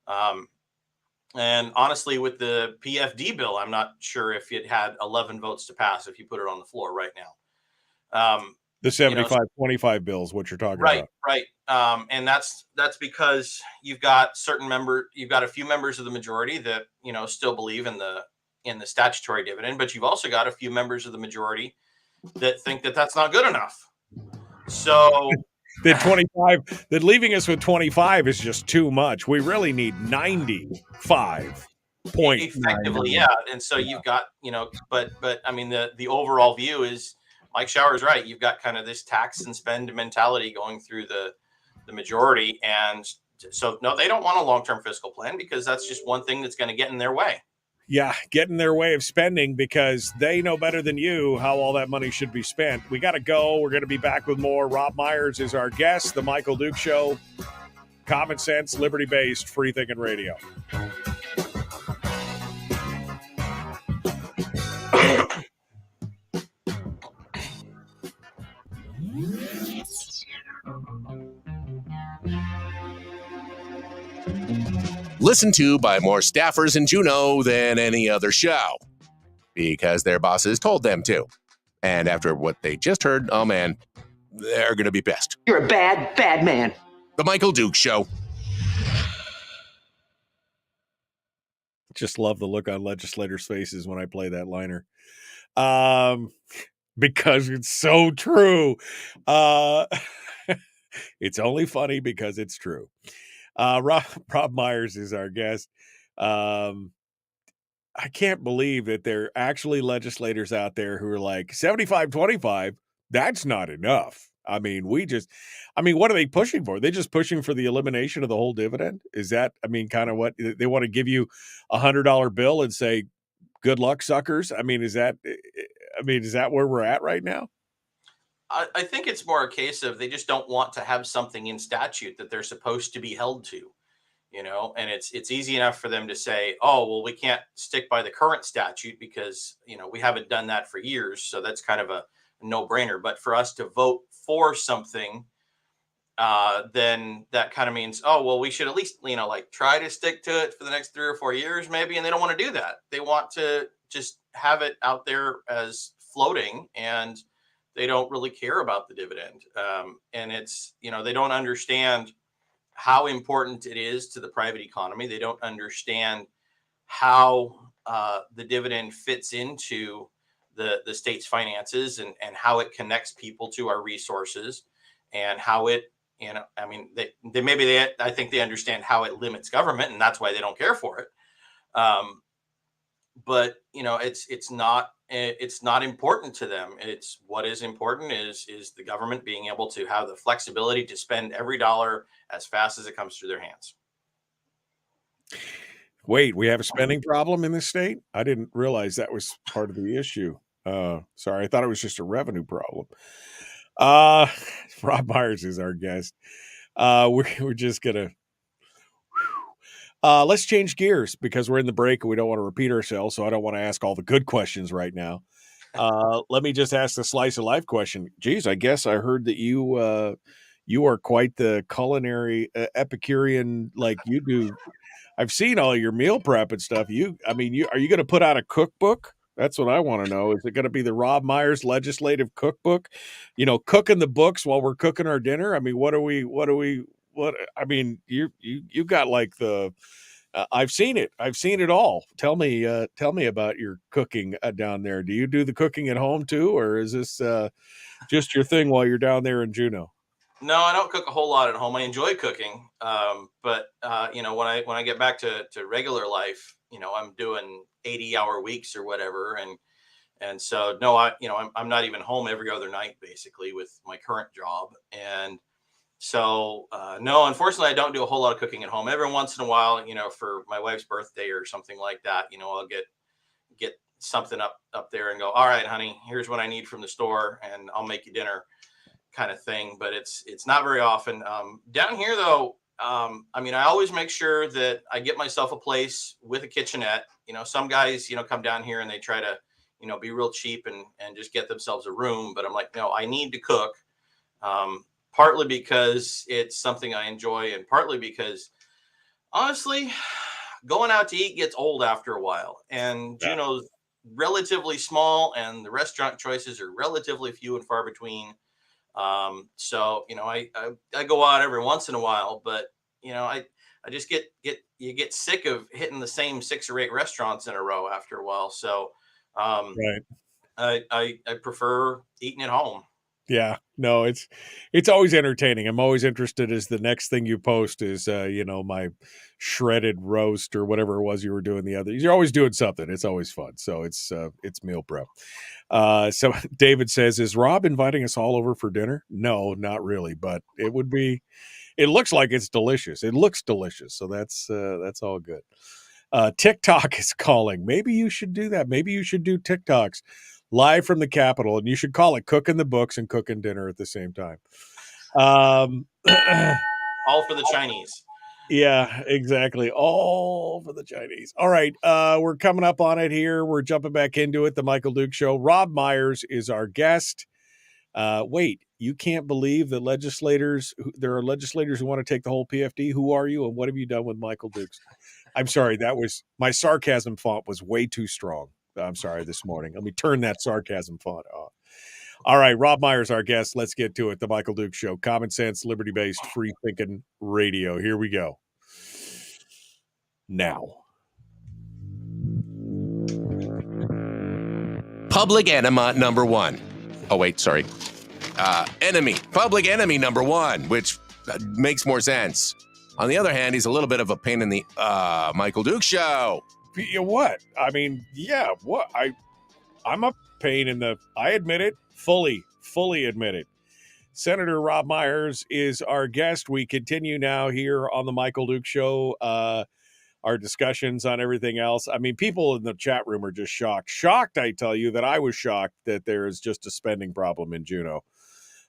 And honestly, with the PFD bill, I'm not sure if it had 11 votes to pass if you put it on the floor right now. The 75-25 bills, what you're talking about. Right. And that's because you've got a few members of the majority that, still believe in the statutory dividend, but you've also got a few members of the majority that think that that's not good enough. So that leaving us with 25 is just too much. We really need 95 point effectively. Yeah. And so you've got, but I mean, the overall view is Mike Shower's right. You've got kind of this tax and spend mentality going through the majority. And so, no, they don't want a long-term fiscal plan because that's just one thing that's going to get in their way. Yeah, get in their way of spending because they know better than you how all that money should be spent. We got to go. We're going to be back with more. Robb Myers is our guest. The Michael Duke Show. Common sense, liberty-based, free-thinking radio. Listened to by more staffers in Juneau than any other show, because their bosses told them to. And after what they just heard, oh man, they're going to be pissed. You're a bad, bad man. The Michael Duke Show. Just love the look on legislators' faces when I play that liner. Because it's so true. It's only funny because it's true. Robb Myers is our guest. I can't believe that there are actually legislators out there who are like 75-25. That's not enough. I mean, what are they pushing for? They're just pushing for the elimination of the whole dividend. Is that, kind of what they want to give you $100 bill and say, good luck, suckers? Is that where we're at right now? I think it's more a case of they just don't want to have something in statute that they're supposed to be held to, and it's easy enough for them to say, oh, well, we can't stick by the current statute because, we haven't done that for years. So that's kind of a no brainer. But for us to vote for something, then that kind of means, oh, well, we should at least, try to stick to it for the next 3 or 4 years, maybe. And they don't want to do that. They want to just have it out there as floating, and they don't really care about the dividend. And it's, they don't understand how important it is to the private economy. They don't understand how the dividend fits into the state's finances and how it connects people to our resources, and how it, I think they understand how it limits government, and that's why they don't care for it. But it's not important to them. It's what is important is the government being able to have the flexibility to spend every dollar as fast as it comes through their hands. Wait, we have a spending problem in this state? I didn't realize that was part of the issue. Sorry, I thought it was just a revenue problem. Robb Myers is our guest. We're just gonna let's change gears because we're in the break and we don't want to repeat ourselves. So I don't want to ask all the good questions right now. Let me just ask the slice of life question. Geez, I guess I heard that you are quite the culinary Epicurean, like you do. I've seen all your meal prep and stuff. Are you going to put out a cookbook? That's what I want to know. Is it going to be the Robb Myers Legislative Cookbook? Cooking the books while we're cooking our dinner. You got like the. I've seen it. I've seen it all. Tell me about your cooking down there. Do you do the cooking at home too, or is this just your thing while you're down there in Juneau? No, I don't cook a whole lot at home. I enjoy cooking, but when I get back to regular life, I'm doing 80-hour weeks or whatever, and so no, I'm not even home every other night basically with my current job, and so no, unfortunately, I don't do a whole lot of cooking at home. Every once in a while, for my wife's birthday or something like that, I'll get something up there and go, all right, honey, here's what I need from the store, and I'll make you dinner, kind of thing. But it's not very often. Down here though, I always make sure that I get myself a place with a kitchenette. Some guys, come down here and they try to, be real cheap and just get themselves a room. But I'm like, no, I need to cook. Partly because it's something I enjoy, and partly because honestly, going out to eat gets old after a while, and Juneau's relatively small and the restaurant choices are relatively few and far between. So, I go out every once in a while, but I just get sick of hitting the same 6 or 8 restaurants in a row after a while. So, Right. I prefer eating at home. Yeah, no, it's always entertaining. I'm always interested as the next thing you post is, my shredded roast or whatever it was you were doing the other. You're always doing something. It's always fun. So it's meal prep. So David says, is Rob inviting us all over for dinner? No, not really, but it would be. It looks like it's delicious. It looks delicious. So that's all good. TikTok is calling. Maybe you should do that. Maybe you should do TikToks live from the Capitol, and you should call it Cooking the Books and Cooking Dinner at the same time. All for the Chinese. Yeah, exactly. All for the Chinese. All right. We're coming up on it here. We're jumping back into it. The Michael Duke Show. Robb Myers is our guest. Wait, you can't believe that there are legislators who want to take the whole PFD. Who are you, and what have you done with Michael Dukes? I'm sorry, that was my sarcasm font was way too strong. I'm sorry this morning. Let me turn that sarcasm font off. All right, Robb Myers, our guest. Let's get to it. The Michael Dukes Show. Common sense, liberty-based, free-thinking radio. Here we go. Now. Public enema number one. Oh, wait, sorry. Public enemy number one, which makes more sense. On the other hand, he's a little bit of a pain in the Michael Dukes Show. You know what? I mean, yeah, what? I'm a pain in the, I admit it, fully admit it. Senator Robb Myers is our guest. We continue now here on the Michael Dukes Show, our discussions on everything else. I mean, people in the chat room are just shocked. Shocked, I tell you, that I was shocked that there is just a spending problem in Juneau.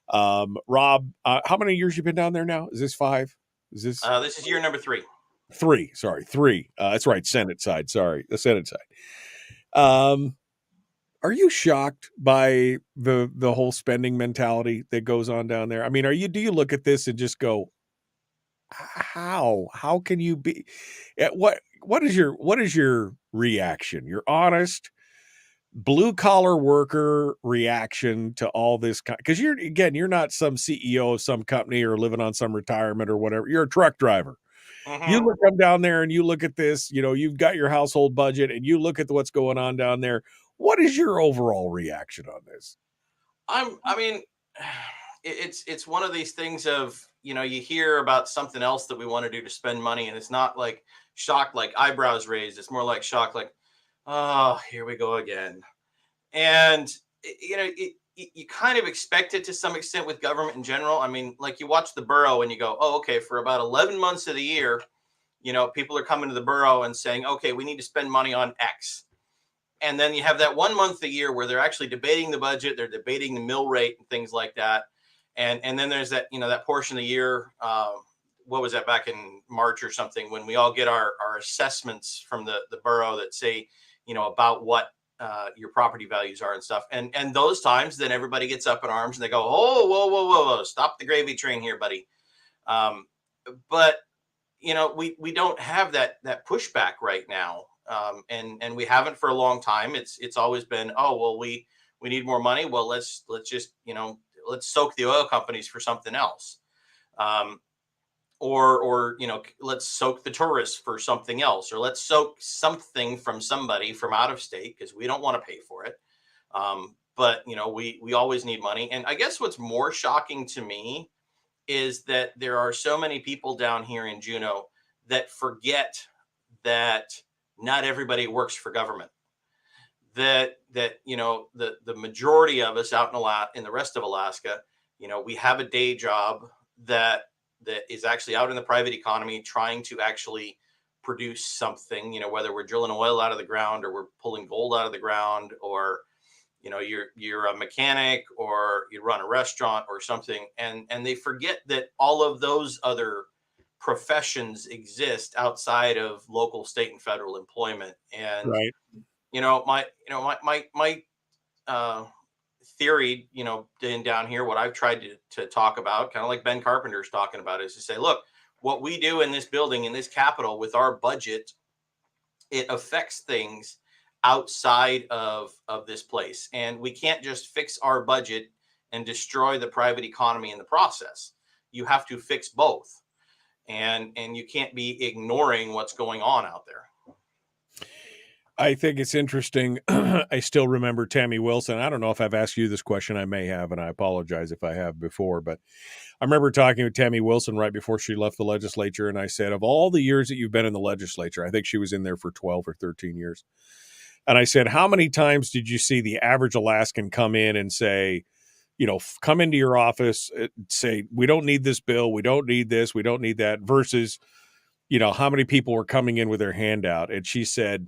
Rob, how many years you been down there now? Is this 5? Is this? This is year number 3. 3. Sorry, 3. That's right. Senate side. Sorry, the Senate side. Are you shocked by the whole spending mentality that goes on down there? I mean, do you look at this and just go, how can you be? What is your reaction? Your honest blue collar worker reaction to all this? Because you're not some CEO of some company or living on some retirement or whatever. You're a truck driver. Mm-hmm. You come down there and you look at this, you've got your household budget and you look at what's going on down there. What is your overall reaction on this? I mean, it's one of these things of, you hear about something else that we want to do to spend money, and it's not like shock, like eyebrows raised. It's more like shock, like, oh, here we go again. And, you kind of expect it to some extent with government in general. I mean, like you watch the borough and you go, oh, okay, for about 11 months of the year, people are coming to the borough and saying, okay, we need to spend money on X. And then you have that 1 month a year where they're actually debating the budget, they're debating the mill rate and things like that. And then there's that, that portion of the year, what was that, back in March or something, when we all get our assessments from the borough that say, about what your property values are and stuff. And those times, then everybody gets up in arms and they go, oh, whoa, stop the gravy train here, buddy. But, we don't have that pushback right now. And we haven't for a long time. It's always been, oh, well, we need more money. Well, let's just, let's soak the oil companies for something else. Or let's soak the tourists for something else, or let's soak something from somebody from out of state because we don't want to pay for it. But we always need money. And I guess what's more shocking to me is that there are so many people down here in Juneau that forget that not everybody works for government. That the majority of us out in the rest of Alaska, we have a day job that is actually out in the private economy trying to actually produce something, whether we're drilling oil out of the ground or we're pulling gold out of the ground, or you're a mechanic or you run a restaurant or something, and they forget that all of those other professions exist outside of local, state, and federal employment. And right. My theory, down here, what I've tried to talk about, kind of like Ben Carpenter's talking about, is to say, look, what we do in this building, in this Capitol, with our budget, it affects things outside of this place. And we can't just fix our budget and destroy the private economy in the process. You have to fix both. And you can't be ignoring what's going on out there. I think it's interesting. I still remember Tammy Wilson. I don't know if I've asked you this question. I may have, and I apologize if I have before. But I remember talking with Tammy Wilson right before she left the legislature, and I said, of all the years that you've been in the legislature, I think she was in there for 12 or 13 years. And I said, how many times did you see the average Alaskan come in and say, come into your office, say, we don't need this bill, we don't need this, we don't need that, versus, how many people were coming in with their hand out? And she said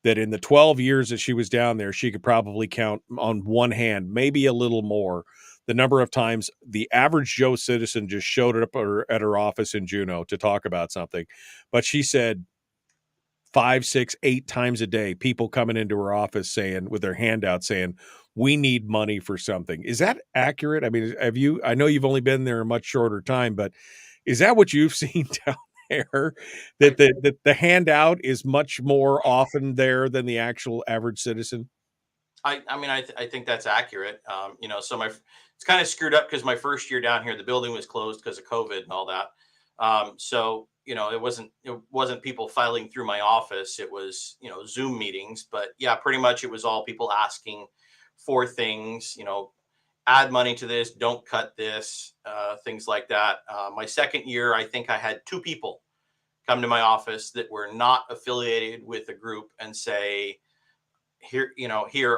that in the 12 years that she was down there, she could probably count on one hand, maybe a little more, the number of times the average Joe citizen just showed up at her office in Juneau to talk about something. But she said 5, 6, 8 times a day, people coming into her office saying, with their hand out saying, we need money for something. Is that accurate? I mean, I know you've only been there a much shorter time, but is that what you've seen down there? That the handout is much more often there than the actual average citizen? I mean, I think that's accurate. So it's kind of screwed up because my first year down here, the building was closed because of COVID and all that. So it wasn't people filing through my office. It was Zoom meetings. But yeah, pretty much it was all people asking for things. Add money to this, don't cut this, things like that. My second year, I think I had 2 people come to my office that were not affiliated with a group and say, here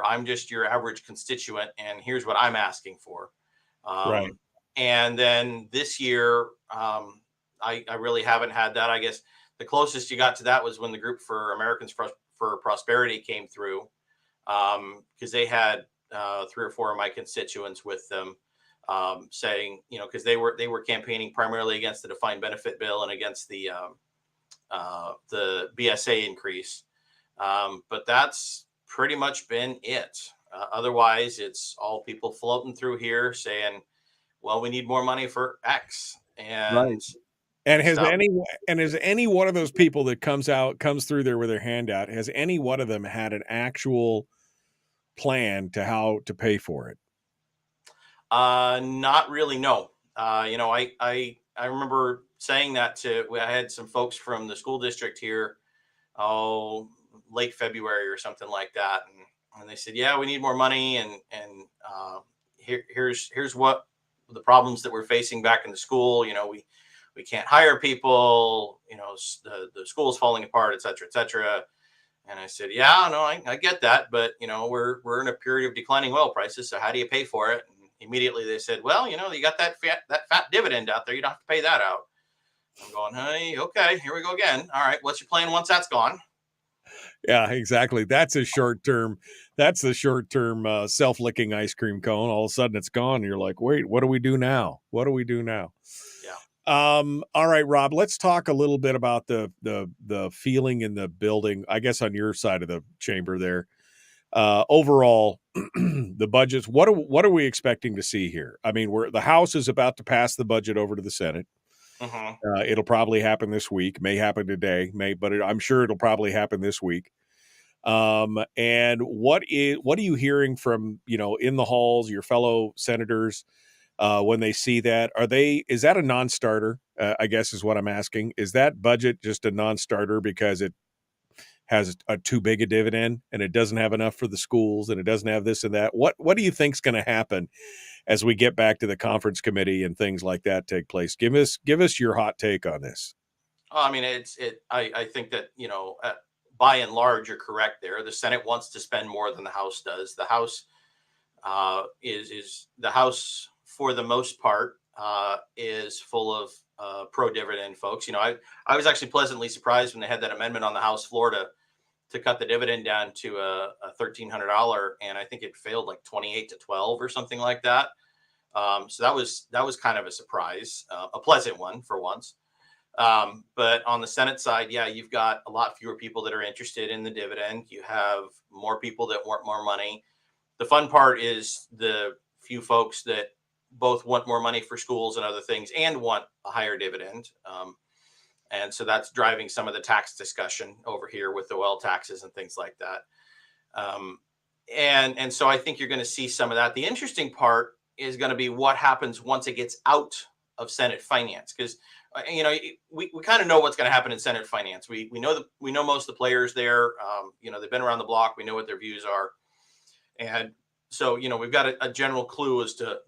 I'm just your average constituent, and here's what I'm asking for. Right. And then this year, I really haven't had that. I guess the closest you got to that was when the group for Americans for Prosperity came through, because they had 3 or 4 of my constituents with them, saying, because they were campaigning primarily against the defined benefit bill and against the BSA increase. But that's pretty much been it. Otherwise, it's all people floating through here saying, well, we need more money for X. And And has stuff. any one of those people that comes through there with their handout, has any one of them had an actual plan to how to pay for it? Not really, no. I remember saying that I had some folks from the school district here, late February or something like that, and they said, yeah, we need more money, and here's what the problems that we're facing back in the school. We can't hire people. The school's falling apart, et cetera, et cetera. And I said, yeah, no, I get that, but we're in a period of declining oil prices, so how do you pay for it? And immediately they said, well, you got that fat dividend out there, you don't have to pay that out. I'm going, hey, okay, here we go again. All right, what's your plan once that's gone? Yeah, exactly. That's the short term self-licking ice cream cone. All of a sudden it's gone. And you're like, wait, what do we do now? What do we do now? Yeah. All right, Rob, let's talk a little bit about the feeling in the building, I guess on your side of the chamber there. Overall, the budgets, what are we expecting to see here? I mean, the House is about to pass the budget over to the Senate. Mm-hmm. It'll probably happen this week, may happen today, but I'm sure it'll probably happen this week. And what are you hearing from, in the halls, your fellow senators, when they see that? Is that a non-starter? I guess is what I'm asking. Is that budget just a non-starter because it has too big a dividend and it doesn't have enough for the schools and it doesn't have this and that? What do you think's going to happen as we get back to the conference committee and things like that take place? Give us your hot take on this. I mean, I think that, by and large, you're correct there. The Senate wants to spend more than the House does. The House is the House, for the most part, is full of pro-dividend folks. I was actually pleasantly surprised when they had that amendment on the House floor to cut the dividend down to a $1,300, and I think it failed like 28-12 or something like that. So that was kind of a surprise, a pleasant one for once. But on the Senate side, yeah, you've got a lot fewer people that are interested in the dividend. You have more people that want more money. The fun part is the few folks that both want more money for schools and other things and want a higher dividend. And so that's driving some of the tax discussion over here with the oil taxes and things like that. And so I think you're going to see some of that. The interesting part is going to be what happens once it gets out of Senate Finance, because we kind of know what's going to happen in Senate Finance. We know most of the players there. They've been around the block. We know what their views are, and so we've got a general clue as to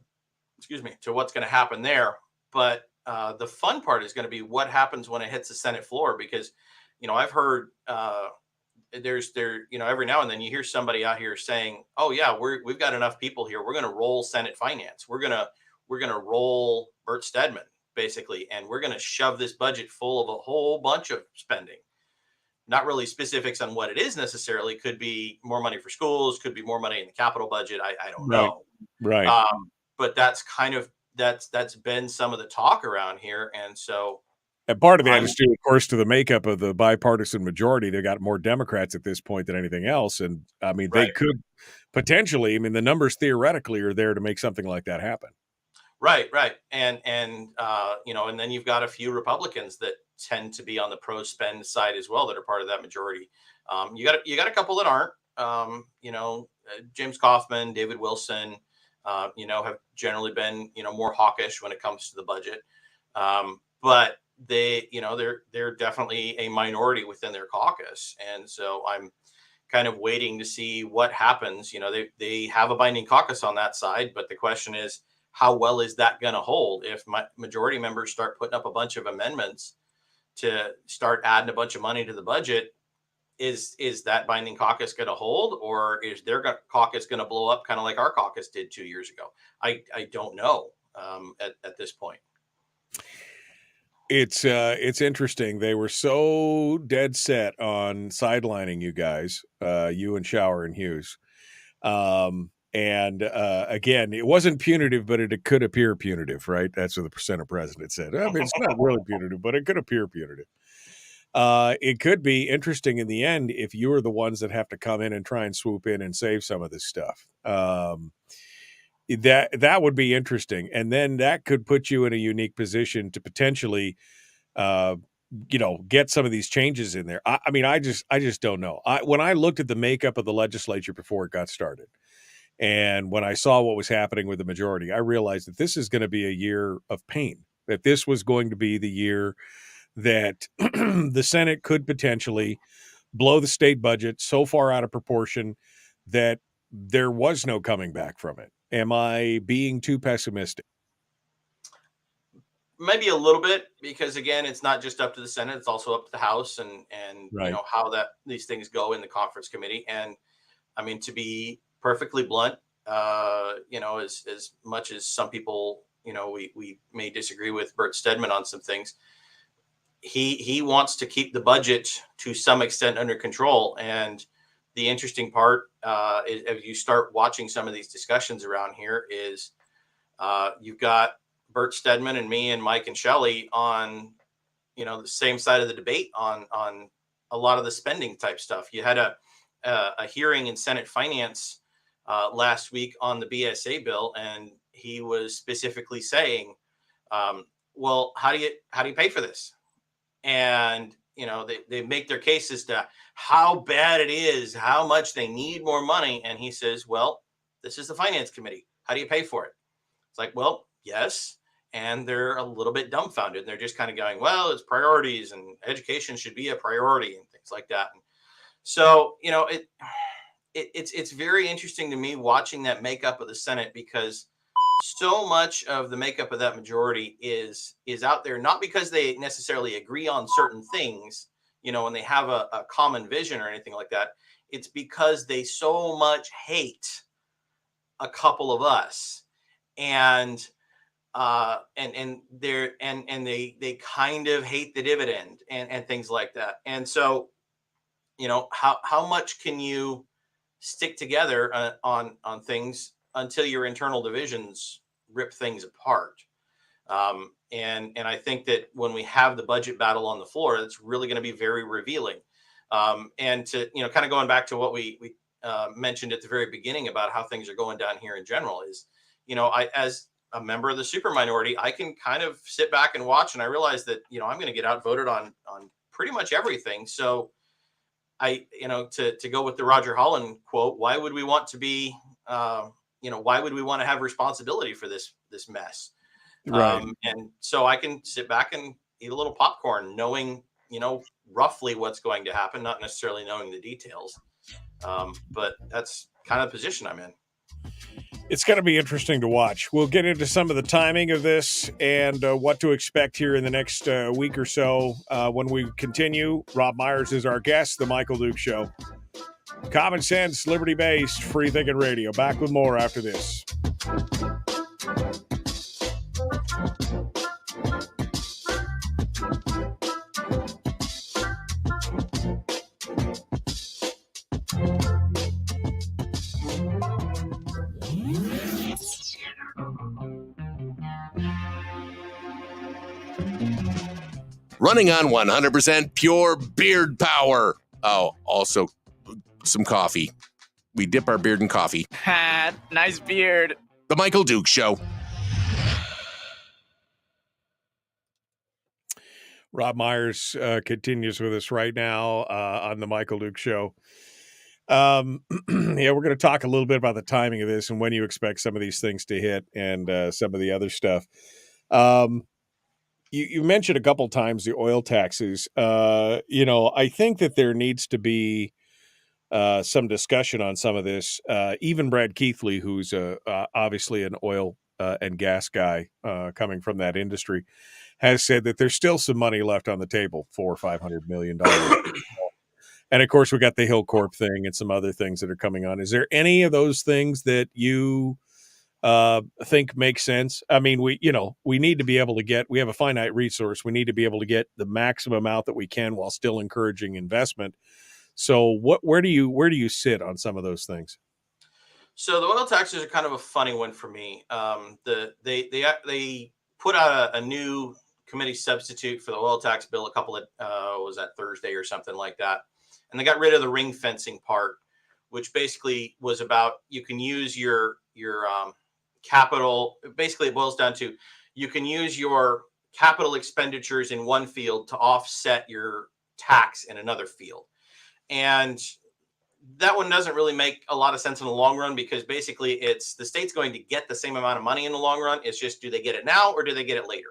what's going to happen there. But the fun part is going to be what happens when it hits the Senate floor, because I've heard every now and then you hear somebody out here saying, oh yeah, we've got enough people here, we're going to roll Senate Finance, we're going to roll Bert Stedman, basically, and we're going to shove this budget full of a whole bunch of spending. Not really specifics on what it is necessarily. Could be more money for schools, could be more money in the capital budget, I don't know. Right. But that's been some of the talk around here. And so And part of that is due, of course, to the makeup of the bipartisan majority. They've got more Democrats at this point than anything else. And I mean, they could potentially, I mean, the numbers theoretically are there to make something like that happen. Right. And you know, and then you've got a few Republicans that tend to be on the pro spend side as well that are part of that majority. You got a couple that aren't, you know, James Kaufman, David Wilson, you know, have generally been, you know, more hawkish when it comes to the budget. But they, you know, they're definitely a minority within their caucus. And so I'm kind of waiting to see what happens. You know, they have a binding caucus on that side, but the question is, how well is that going to hold if majority members start putting up a bunch of amendments to start adding a bunch of money to the budget? Is that binding caucus going to hold, or is their caucus going to blow up kind of like our caucus did 2 years ago? I don't know at this point. It's interesting. They were so dead set on sidelining you guys, you and Shower and Hughes. And again, it wasn't punitive, but it could appear punitive, right? That's what the Senate president said. I mean, it's not really punitive, but it could appear punitive. It could be interesting in the end if you are the ones that have to come in and try and swoop in and save some of this stuff. That would be interesting. And then that could put you in a unique position to potentially, you know, get some of these changes in there. I mean, I just don't know. When I looked at the makeup of the legislature before it got started, and when I saw what was happening with the majority, I realized that this is going to be a year of pain, that this was going to be the year that the Senate could potentially blow the state budget so far out of proportion that there was no coming back from it. Am I being too pessimistic? Maybe a little bit, because again, it's not just up to the Senate; it's also up to the House, and Right. You know how these things go in the conference committee. And I mean, to be perfectly blunt, you know, as much as some people, you know, we may disagree with Bert Stedman on some things, he wants to keep the budget to some extent under control. And the interesting part is, as you start watching some of these discussions around here, is you've got Bert Stedman and me and Mike and Shelley on, you know, the same side of the debate on a lot of the spending type stuff. You had a hearing in Senate Finance last week on the BSA bill, and he was specifically saying, well, how do you pay for this? And you know, they make their case as to how bad it is, how much they need more money. And he says, well, this is the Finance Committee. How do you pay for it? It's like, well, yes. And they're a little bit dumbfounded. They're just kind of going, well, it's priorities, and education should be a priority and things like that. And so, you know, it's very interesting to me watching that makeup of the Senate, because so much of the makeup of that majority is out there, not because they necessarily agree on certain things, you know, and they have a common vision or anything like that. It's because they so much hate a couple of us, and they kind of hate the dividend and things like that. And so, you know, how much can you stick together on things until your internal divisions rip things apart? And I think that when we have the budget battle on the floor, it's really going to be very revealing. And to, you know, kind of going back to what we mentioned at the very beginning about how things are going down here in general, is, you know, as a member of the super minority, I can kind of sit back and watch, and I realize that, you know, I'm going to get outvoted on pretty much everything. So you know, to go with the Roger Holland quote, why would we want to be, you know, why would we want to have responsibility for this mess? Right. And so I can sit back and eat a little popcorn, knowing, you know, roughly what's going to happen, not necessarily knowing the details. But that's kind of the position I'm in. It's going to be interesting to watch. We'll get into some of the timing of this and what to expect here in the next week or so. When we continue, Robb Myers is our guest, The Michael Duke Show. Common sense, liberty-based, free-thinking radio. Back with more after this. running on 100% pure beard power. Oh, also some coffee. We dip our beard in coffee. Ha, nice beard. The Michael Duke Show. Robb Myers continues with us right now on the Michael Duke Show. Yeah, we're going to talk a little bit about the timing of this and when you expect some of these things to hit and some of the other stuff. You mentioned a couple times the oil taxes. I think that there needs to be some discussion on some of this. Even Brad Keithley, who's obviously an oil and gas guy coming from that industry, has said that there's still some money left on the table, $400-500 million. And of course, we got the Hillcorp thing and some other things that are coming on. Is there any of those things that you think make sense? I mean, we need to be able to we have a finite resource. We need to be able to get the maximum out that we can while still encouraging investment. So where do you sit on some of those things? So the oil taxes are kind of a funny one for me. They put out a new committee substitute for the oil tax bill a couple of was that Thursday or something like that, and they got rid of the ring fencing part, which basically was about you can use your capital. Basically, it boils down to you can use your capital expenditures in one field to offset your tax in another field. And that one doesn't really make a lot of sense in the long run, because basically it's the state's going to get the same amount of money in the long run. It's just, do they get it now or do they get it later?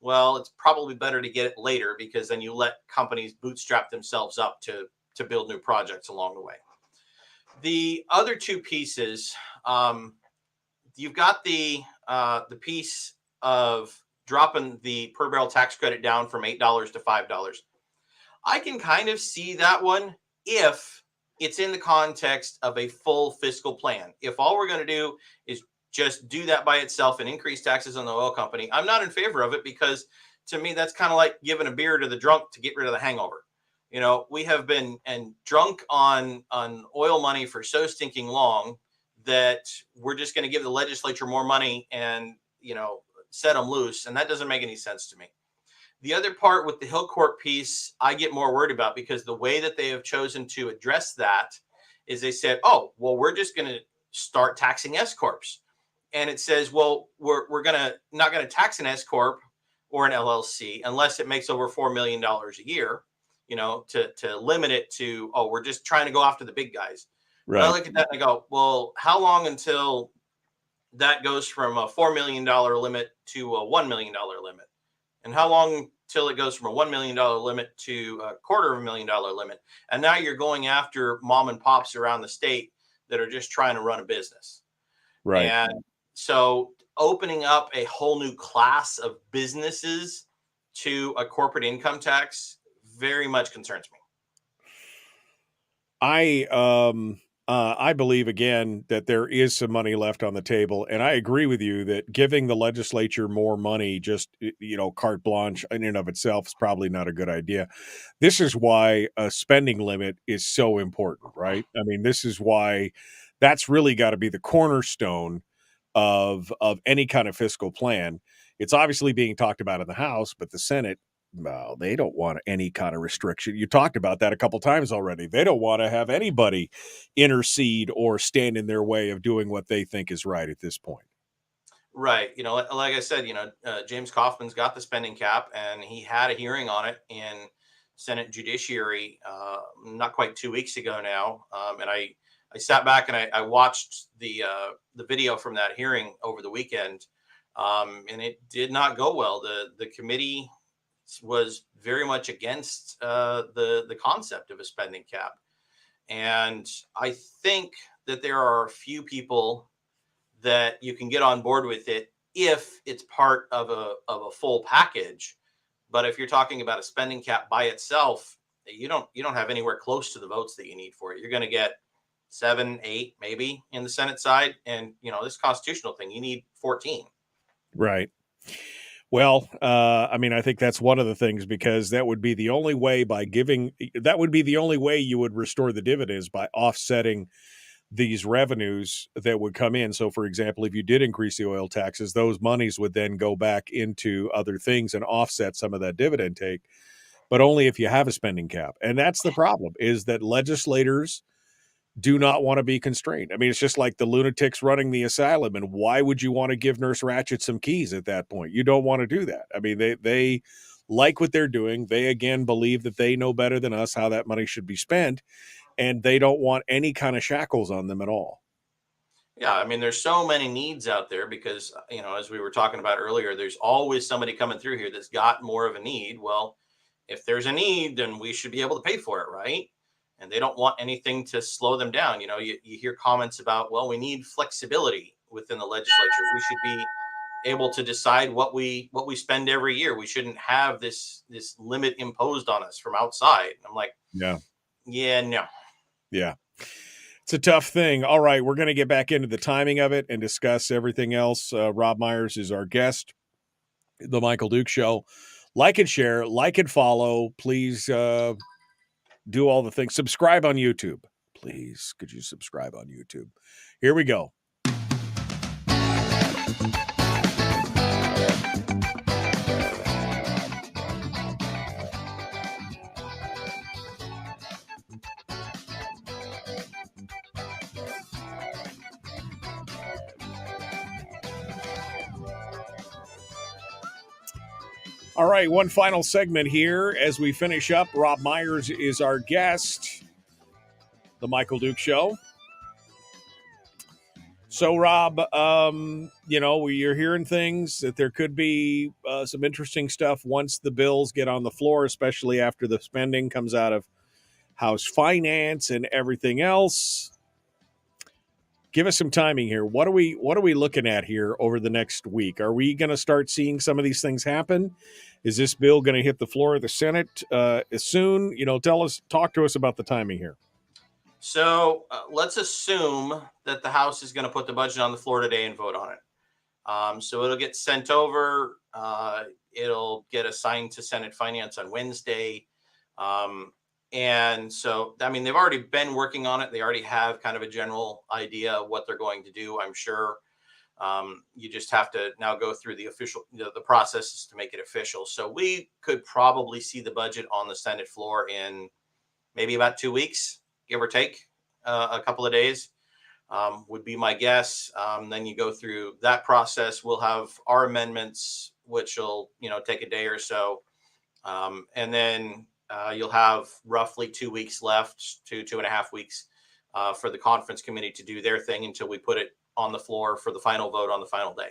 Well, it's probably better to get it later, because then you let companies bootstrap themselves up to build new projects along the way. The other two pieces, you've got the piece of dropping the per barrel tax credit down from $8 to $5. I can kind of see that one if it's in the context of a full fiscal plan. If all we're going to do is just do that by itself and increase taxes on the oil company, I'm not in favor of it, because to me, that's kind of like giving a beer to the drunk to get rid of the hangover. We have been drunk on oil money for so stinking long that we're just going to give the legislature more money and, set them loose. And that doesn't make any sense to me. The other part with the Hillcorp piece, I get more worried about, because the way that they have chosen to address that is they said, oh, well, we're just going to start taxing S corps. And it says, well, we're not going to tax an S corp or an LLC unless it makes over $4 million a year, to limit it to, oh, we're just trying to go after the big guys. Right. I look at that and I go, well, how long until that goes from a $4 million limit to a $1 million limit? And how long till it goes from a $1 million limit to a $250,000 limit? And now you're going after mom and pops around the state that are just trying to run a business. Right. And so opening up a whole new class of businesses to a corporate income tax very much concerns me. I believe, again, that there is some money left on the table. And I agree with you that giving the legislature more money, just, carte blanche in and of itself, is probably not a good idea. This is why a spending limit is so important, right? I mean, this is why that's really got to be the cornerstone of any kind of fiscal plan. It's obviously being talked about in the House, but the Senate, well, they don't want any kind of restriction. You talked about that a couple times already. They don't want to have anybody intercede or stand in their way of doing what they think is right at this point. Right. Like I said, James Kaufman's got the spending cap, and he had a hearing on it in Senate Judiciary not quite 2 weeks ago now. And I sat back and I watched the video from that hearing over the weekend, and it did not go well. The committee was very much against the concept of a spending cap. And I think that there are a few people that you can get on board with it if it's part of a full package. But if you're talking about a spending cap by itself, you don't have anywhere close to the votes that you need for it. You're going to get 7, 8, maybe in the Senate side. And, this constitutional thing, you need 14. Right. Well, I think that's one of the things, because that would be the only way you would restore the dividends, by offsetting these revenues that would come in. So, for example, if you did increase the oil taxes, those monies would then go back into other things and offset some of that dividend take, but only if you have a spending cap. And that's the problem, is that legislators do not want to be constrained. I mean, it's just like the lunatics running the asylum. And why would you want to give Nurse Ratched some keys at that point? You don't want to do that. I mean, they like what they're doing. They, again, believe that they know better than us how that money should be spent, and they don't want any kind of shackles on them at all. Yeah, I mean, there's so many needs out there because, as we were talking about earlier, there's always somebody coming through here that's got more of a need. Well, if there's a need, then we should be able to pay for it, right? And they don't want anything to slow them down. You hear comments about, well, we need flexibility within the legislature. We should be able to decide what we spend every year. We shouldn't have this limit imposed on us from outside. I'm like, no. Yeah. It's a tough thing. All right, we're going to get back into the timing of it and discuss everything else. Robb Myers is our guest. The Michael Duke Show. Like and share, like and follow. Please do all the things. Subscribe on YouTube. Please, could you subscribe on YouTube? Here we go. All right, one final segment here as we finish up. Robb Myers is our guest. The Michael Duke Show. So, Robb, you're hearing things that there could be some interesting stuff once the bills get on the floor, especially after the spending comes out of House Finance and everything else. Give us some timing here. What are we looking at here over the next week? Are we going to start seeing some of these things happen? Is this bill going to hit the floor of the Senate soon? Talk to us about the timing here. So let's assume that the House is going to put the budget on the floor today and vote on it. So it'll get sent over. It'll get assigned to Senate Finance on Wednesday. And so, I mean, they've already been working on it. They already have kind of a general idea of what they're going to do, I'm sure. You just have to now go through the processes to make it official. So we could probably see the budget on the Senate floor in maybe about 2 weeks, give or take a couple of days, would be my guess. Then you go through that process. We'll have our amendments, which will, take a day or so. And then you'll have roughly 2 weeks left, 2.5 weeks for the conference committee to do their thing until we put it on the floor for the final vote on the final day.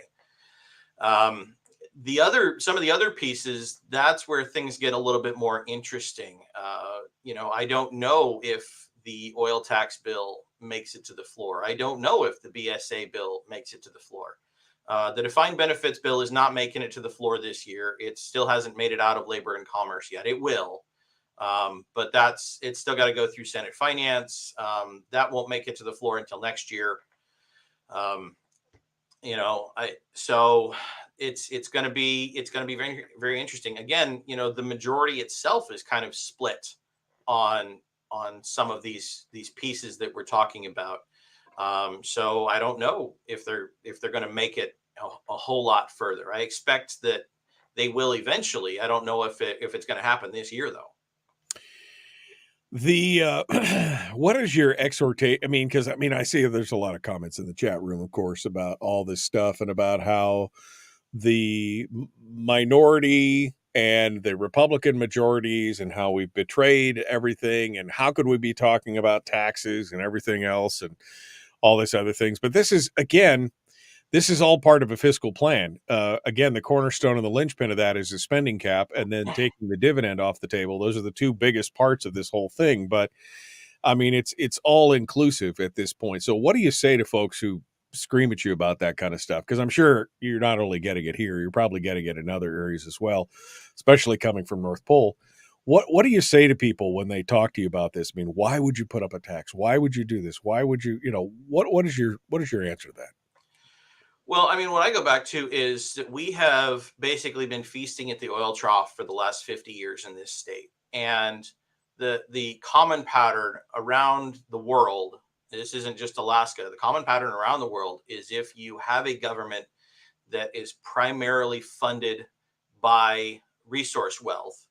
Some of the other pieces, that's where things get a little bit more interesting. I don't know if the oil tax bill makes it to the floor. I don't know if the BSA bill makes it to the floor. The defined benefits bill is not making it to the floor this year. It still hasn't made it out of Labor and Commerce yet. It will. But it's still got to go through Senate Finance. That won't make it to the floor until next year. So it's going to be very, very interesting. Again, the majority itself is kind of split on some of these pieces that we're talking about. So I don't know if they're going to make it a whole lot further. I expect that they will eventually. I don't know if it's going to happen this year, though. What is your exhortation? I mean, because I see there's a lot of comments in the chat room, of course, about all this stuff and about how the minority and the Republican majorities and how we've betrayed everything and how could we be talking about taxes and everything else and all this other things. But this is all part of a fiscal plan. Again, the cornerstone and the linchpin of that is the spending cap and then taking the dividend off the table. Those are the two biggest parts of this whole thing. But I mean, it's all inclusive at this point. So what do you say to folks who scream at you about that kind of stuff? Because I'm sure you're not only getting it here, you're probably getting it in other areas as well, especially coming from North Pole. What do you say to people when they talk to you about this? I mean, why would you put up a tax? Why would you do this? Why would you, what is your answer to that? Well, I mean, what I go back to is that we have basically been feasting at the oil trough for the last 50 years in this state. And the common pattern around the world this isn't just Alaska, the common pattern around the world is if you have a government that is primarily funded by resource wealth,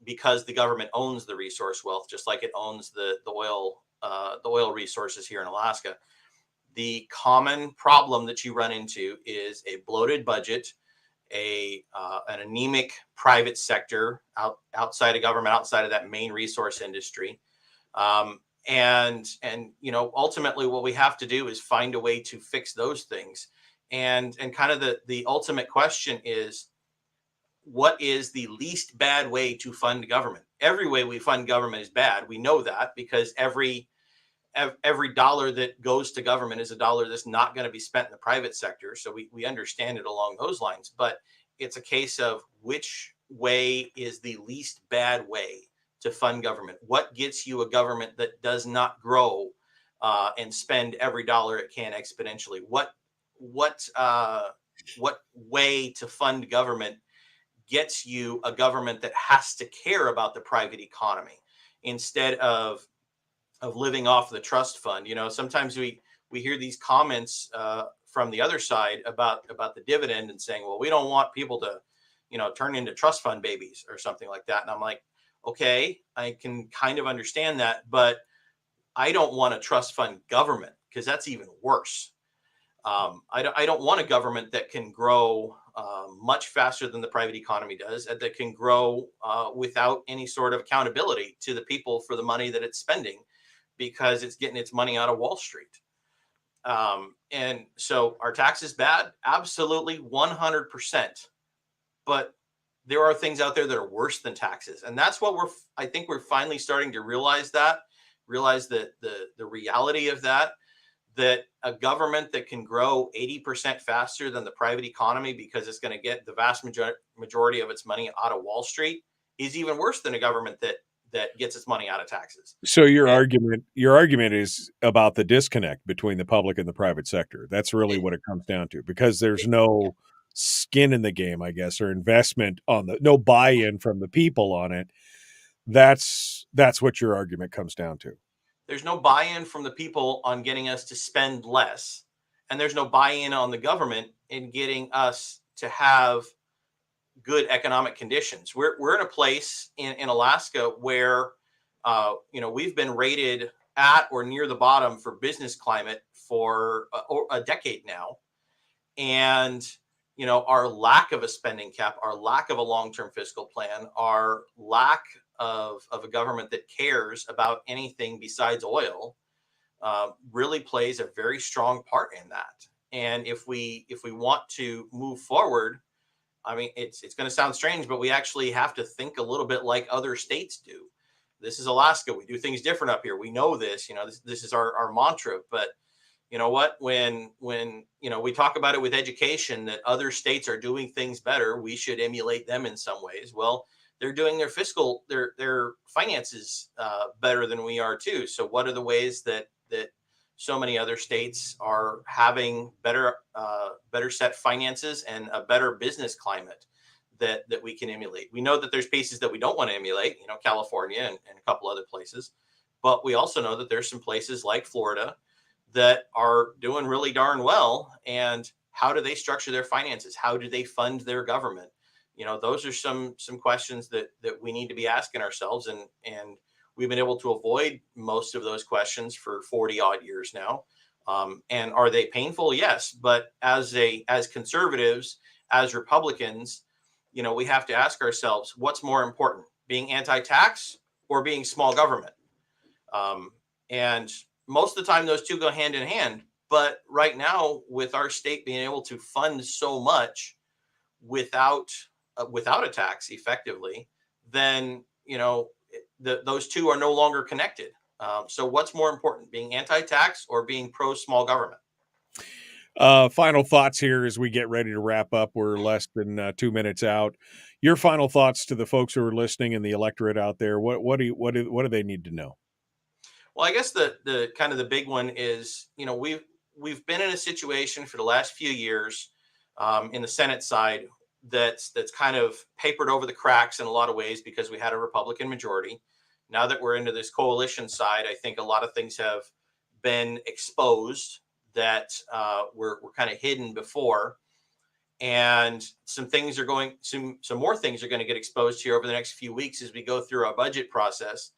because the government owns the resource wealth, just like it owns the oil resources here in Alaska. The common problem that you run into is a bloated budget, an anemic private sector outside of government, outside of that main resource industry, and ultimately what we have to do is find a way to fix those things. And kind of the ultimate question is, what is the least bad way to fund government? Every way we fund government is bad. We know that because every dollar that goes to government is a dollar that's not going to be spent in the private sector. So we understand it along those lines, but it's a case of which way is the least bad way to fund government. What gets you a government that does not grow and spend every dollar it can exponentially? What way to fund government gets you a government that has to care about the private economy instead of living off the trust fund? Sometimes we hear these comments from the other side about the dividend and saying, well, we don't want people to, turn into trust fund babies or something like that. And I'm like, okay, I can kind of understand that, but I don't want a trust fund government because that's even worse. I don't want a government that can grow much faster than the private economy does, and that can grow without any sort of accountability to the people for the money that it's spending, because it's getting its money out of Wall Street. And so our taxes bad? Absolutely, 100%. But there are things out there that are worse than taxes. And that's what I think we're finally starting to realize that the reality of that a government that can grow 80% faster than the private economy because it's going to get the vast majority of its money out of Wall Street is even worse than a government that gets its money out of taxes. So your argument is about the disconnect between the public and the private sector. That's really what it comes down to, because there's no skin in the game, I guess, or investment no buy-in from the people on it. That's what your argument comes down to. There's no buy-in from the people on getting us to spend less, and there's no buy-in on the government in getting us to have good economic conditions. We're in a place in Alaska where we've been rated at or near the bottom for business climate for a decade now, and our lack of a spending cap, our lack of a long-term fiscal plan, our lack of a government that cares about anything besides oil really plays a very strong part in that. And if we want to move forward, I mean, it's going to sound strange, but we actually have to think a little bit like other states do. This is Alaska. We do things different up here. We know this. This is our mantra. But you know what? When we talk about it with education, that other states are doing things better, we should emulate them in some ways. Well, they're doing their finances better than we are too. So what are the ways that so many other states are having better set finances and a better business climate that we can emulate? We know that there's pieces that we don't want to emulate, California and a couple other places, but we also know that there's some places like Florida that are doing really darn well. And how do they structure their finances? How do they fund their government? Those are some questions that we need to be asking ourselves. And we've been able to avoid most of those questions for 40 odd years now. And are they painful? Yes. But as conservatives, as Republicans, we have to ask ourselves, what's more important, being anti-tax or being small government? And most of the time, those two go hand in hand. But right now, with our state being able to fund so much without a tax effectively, then those two are no longer connected. So what's more important, being anti-tax or being pro-small government? Final thoughts here as we get ready to wrap up. We're less than 2 minutes out. Your final thoughts to the folks who are listening and the electorate out there. What do they need to know? Well, I guess the kind of the big one is, we've been in a situation for the last few years in the Senate side that's kind of papered over the cracks in a lot of ways because we had a Republican majority. Now that we're into this coalition side, I think a lot of things have been exposed that were kind of hidden before. And some more things are going to get exposed here over the next few weeks as we go through our budget process.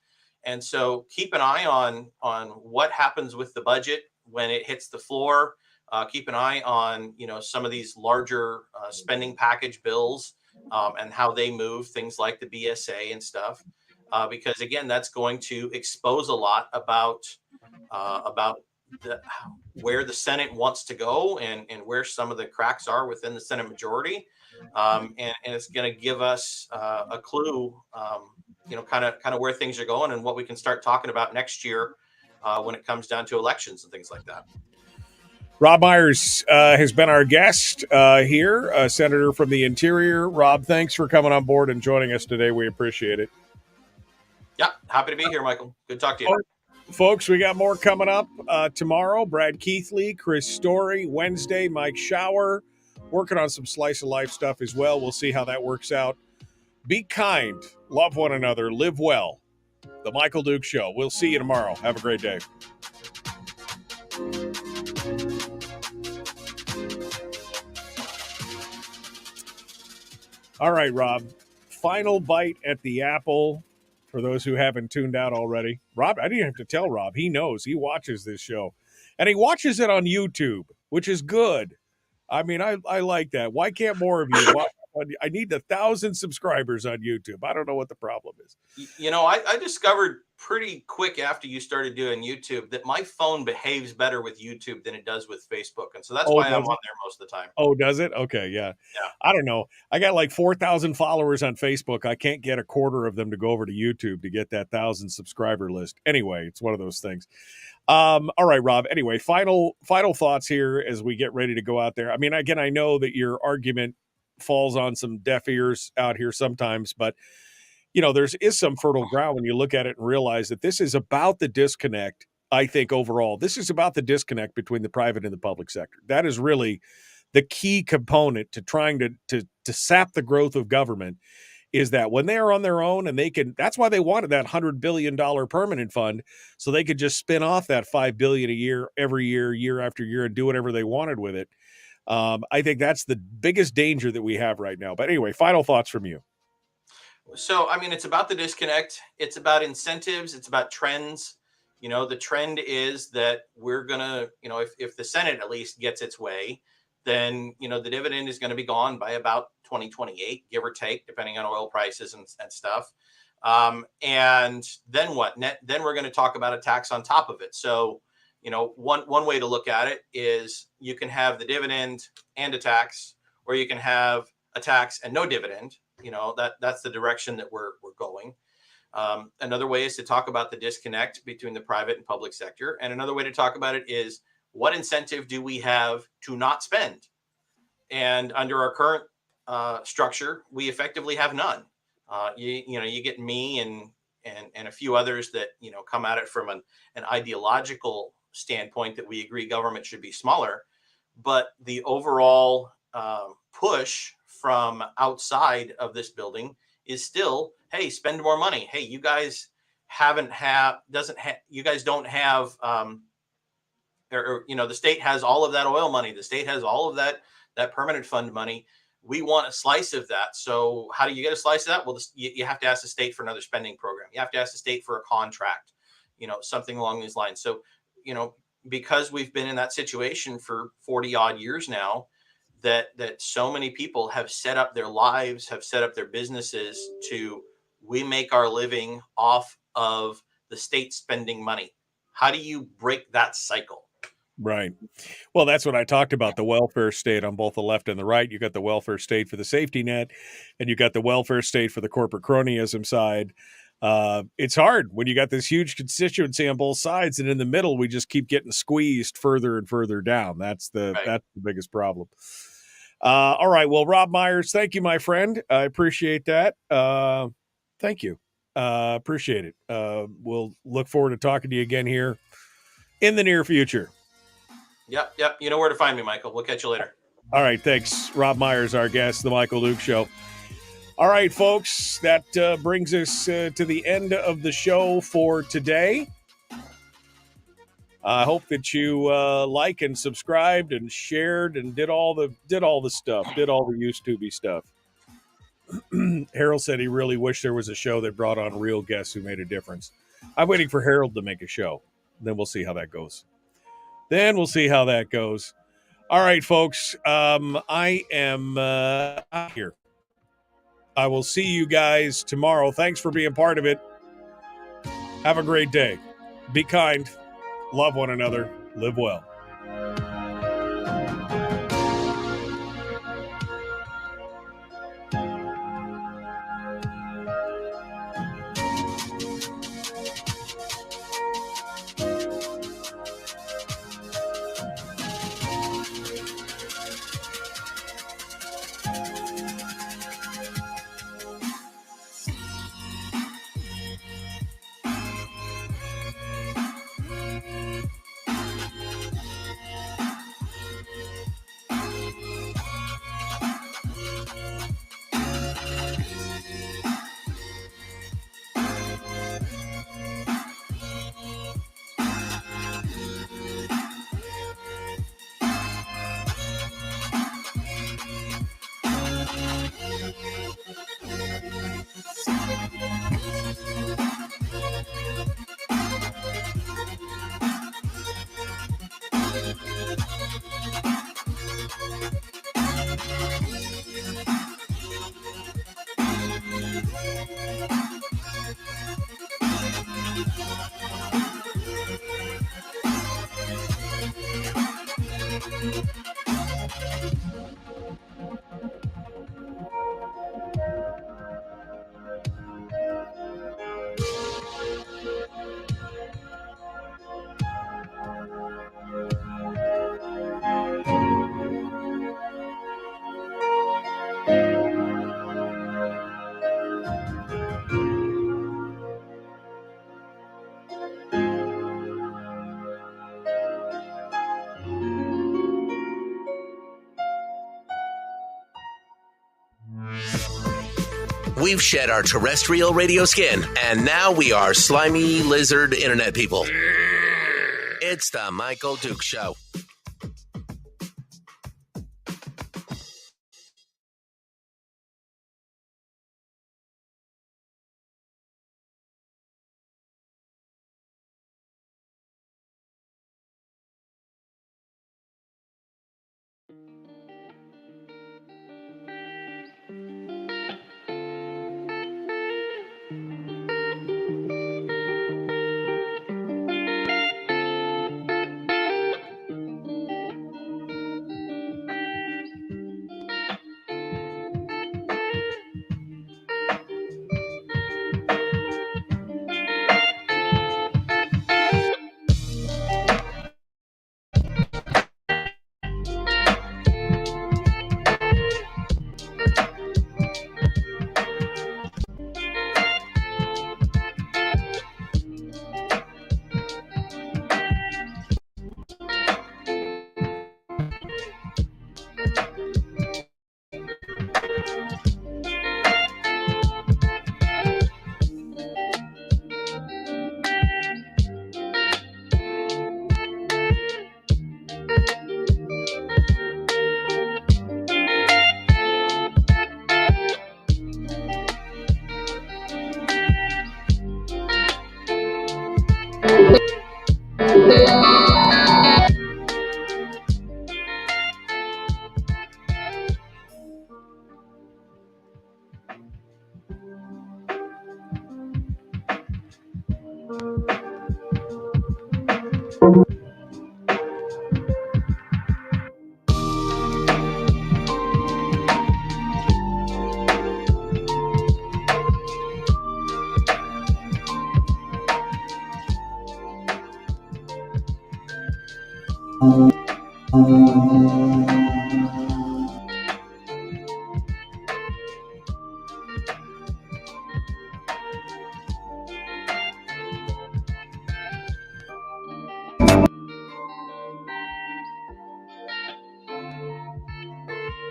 And so keep an eye on what happens with the budget when it hits the floor. Keep an eye on, some of these larger spending package bills and how they move, things like the BSA and stuff. Because again, that's going to expose a lot about where the Senate wants to go and where some of the cracks are within the Senate majority. And it's going to give us a clue, kind of where things are going and what we can start talking about next year when it comes down to elections and things like that. Robb Myers has been our guest here, a senator from the Interior. Robb, thanks for coming on board and joining us today. We appreciate it. Yeah, happy to be here, Michael. Good to talk to you. Folks, we got more coming up tomorrow. Brad Keithley, Chris Story, Wednesday, Mike Shower, working on some slice of life stuff as well. We'll see how that works out. Be kind, love one another, live well. The Michael Duke Show. We'll see you tomorrow. Have a great day. All right, Robb. Final bite at the apple. For those who haven't tuned out already, Robb, I didn't have to tell Robb. He knows. He watches this show. And he watches it on YouTube, which is good. I mean, I like that. Why can't more of you watch? I need 1,000 subscribers on YouTube. I don't know what the problem is. I discovered pretty quick after you started doing YouTube that my phone behaves better with YouTube than it does with Facebook. And so that's why I'm on there most of the time. Oh, does it? Okay, yeah. I don't know. I got like 4,000 followers on Facebook. I can't get a quarter of them to go over to YouTube to get that 1,000 subscriber list. Anyway, it's one of those things. All right, Robb. Anyway, final thoughts here as we get ready to go out there. I mean, again, I know that your argument falls on some deaf ears out here sometimes, but there is some fertile ground when you look at it and realize that this is about the disconnect. I think overall, this is about the disconnect between the private and the public sector. That is really the key component to trying to sap the growth of government, is that when they are on their own and that's why they wanted that $100 billion permanent fund, so they could just spin off that $5 billion a year, every year, year after year, and do whatever they wanted with it. I think that's the biggest danger that we have right now. But anyway, final thoughts from you. So, I mean, it's about the disconnect. It's about incentives. It's about trends. The trend is that we're going to, if the Senate at least gets its way, then, the dividend is going to be gone by about 2028, give or take, depending on oil prices and stuff. And then what? Then we're going to talk about a tax on top of it. So, one way to look at it is you can have the dividend and a tax, or you can have a tax and no dividend. That's the direction that we're going. Another way is to talk about the disconnect between the private and public sector. And another way to talk about it is, what incentive do we have to not spend? And under our current structure, we effectively have none. You get me and a few others that, come at it from an ideological standpoint that we agree government should be smaller. But the overall push from outside of this building is still, hey, spend more money. Hey, you guys you guys don't have, the state has all of that oil money. The state has all of that permanent fund money. We want a slice of that. So how do you get a slice of that? Well, you have to ask the state for another spending program. You have to ask the state for a contract, something along these lines. So, because we've been in that situation for 40 odd years now, that so many people have set up their lives, have set up their businesses we make our living off of the state spending money. How do you break that cycle? Right. Well, that's what I talked about, the welfare state on both the left and the right. You got the welfare state for the safety net, and you got the welfare state for the corporate cronyism side. It's hard when you got this huge constituency on both sides, and in the middle, we just keep getting squeezed further and further down. That's the biggest problem. All right. Well, Robb Myers, thank you, my friend. I appreciate that. Thank you. Appreciate it. We'll look forward to talking to you again here in the near future. Yep. You know where to find me, Michael. We'll catch you later. All right. Thanks. Robb Myers, our guest, The Michael Duke Show. All right, folks, that brings us to the end of the show for today. I hope that you like and subscribed and shared and did all the stuff, did all the YouTubey stuff. Harold said he really wished there was a show that brought on real guests who made a difference. I'm waiting for Harold to make a show. Then we'll see how that goes. All right, folks. I am out here. I will see you guys tomorrow. Thanks for being part of it. Have a great day. Be kind. Love one another. Live well. We've shed our terrestrial radio skin, and now we are slimy lizard internet people. It's the Michael Duke Show.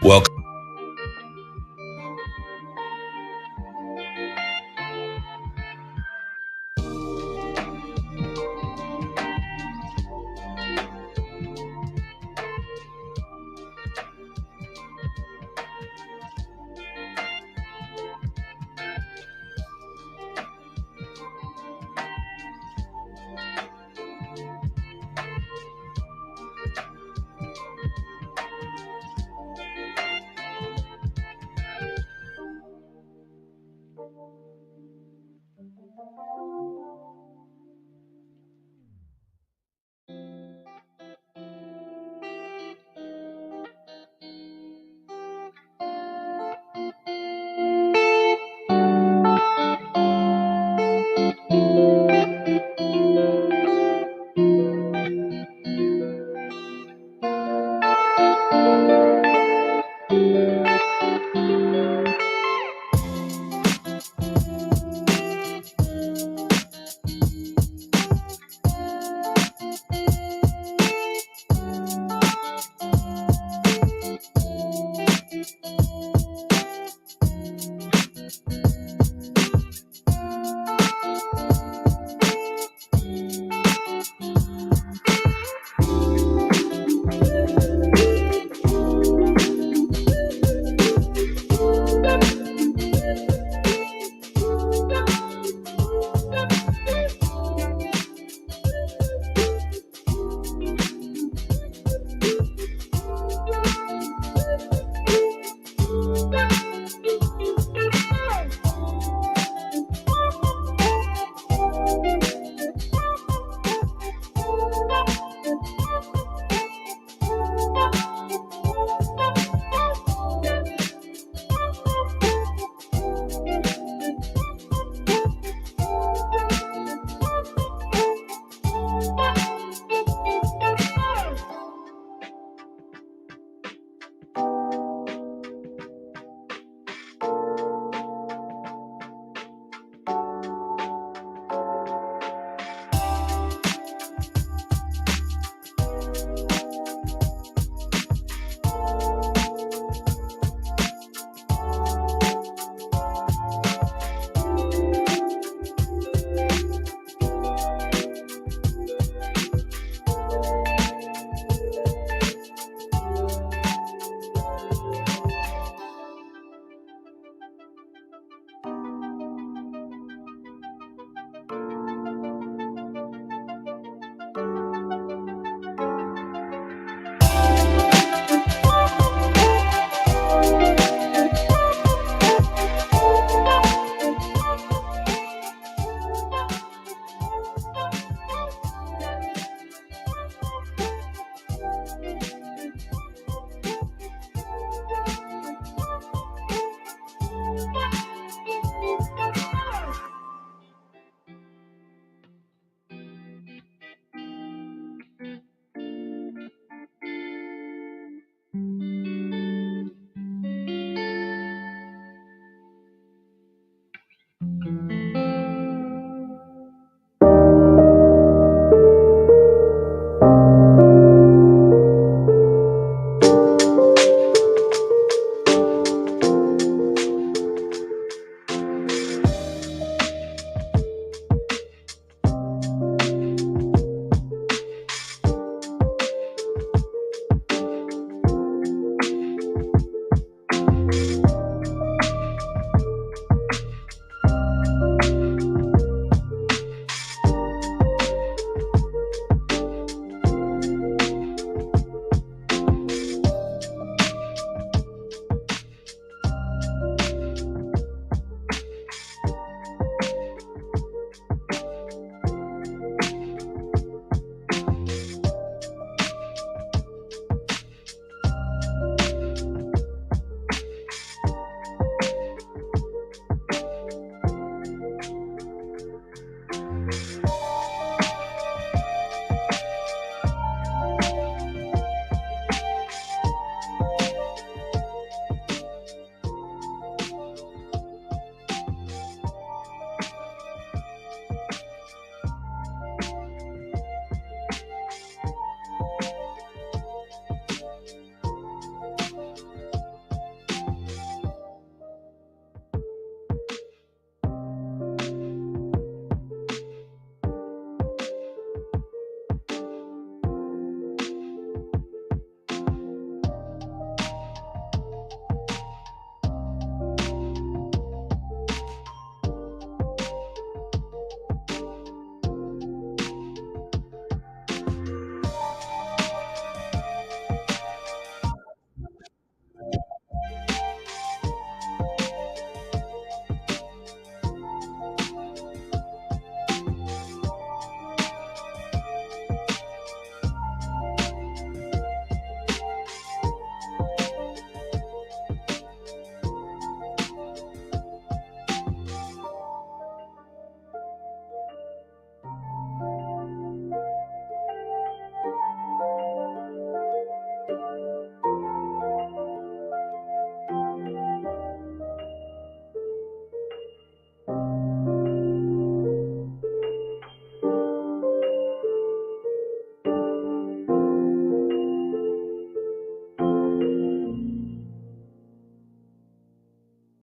Welcome.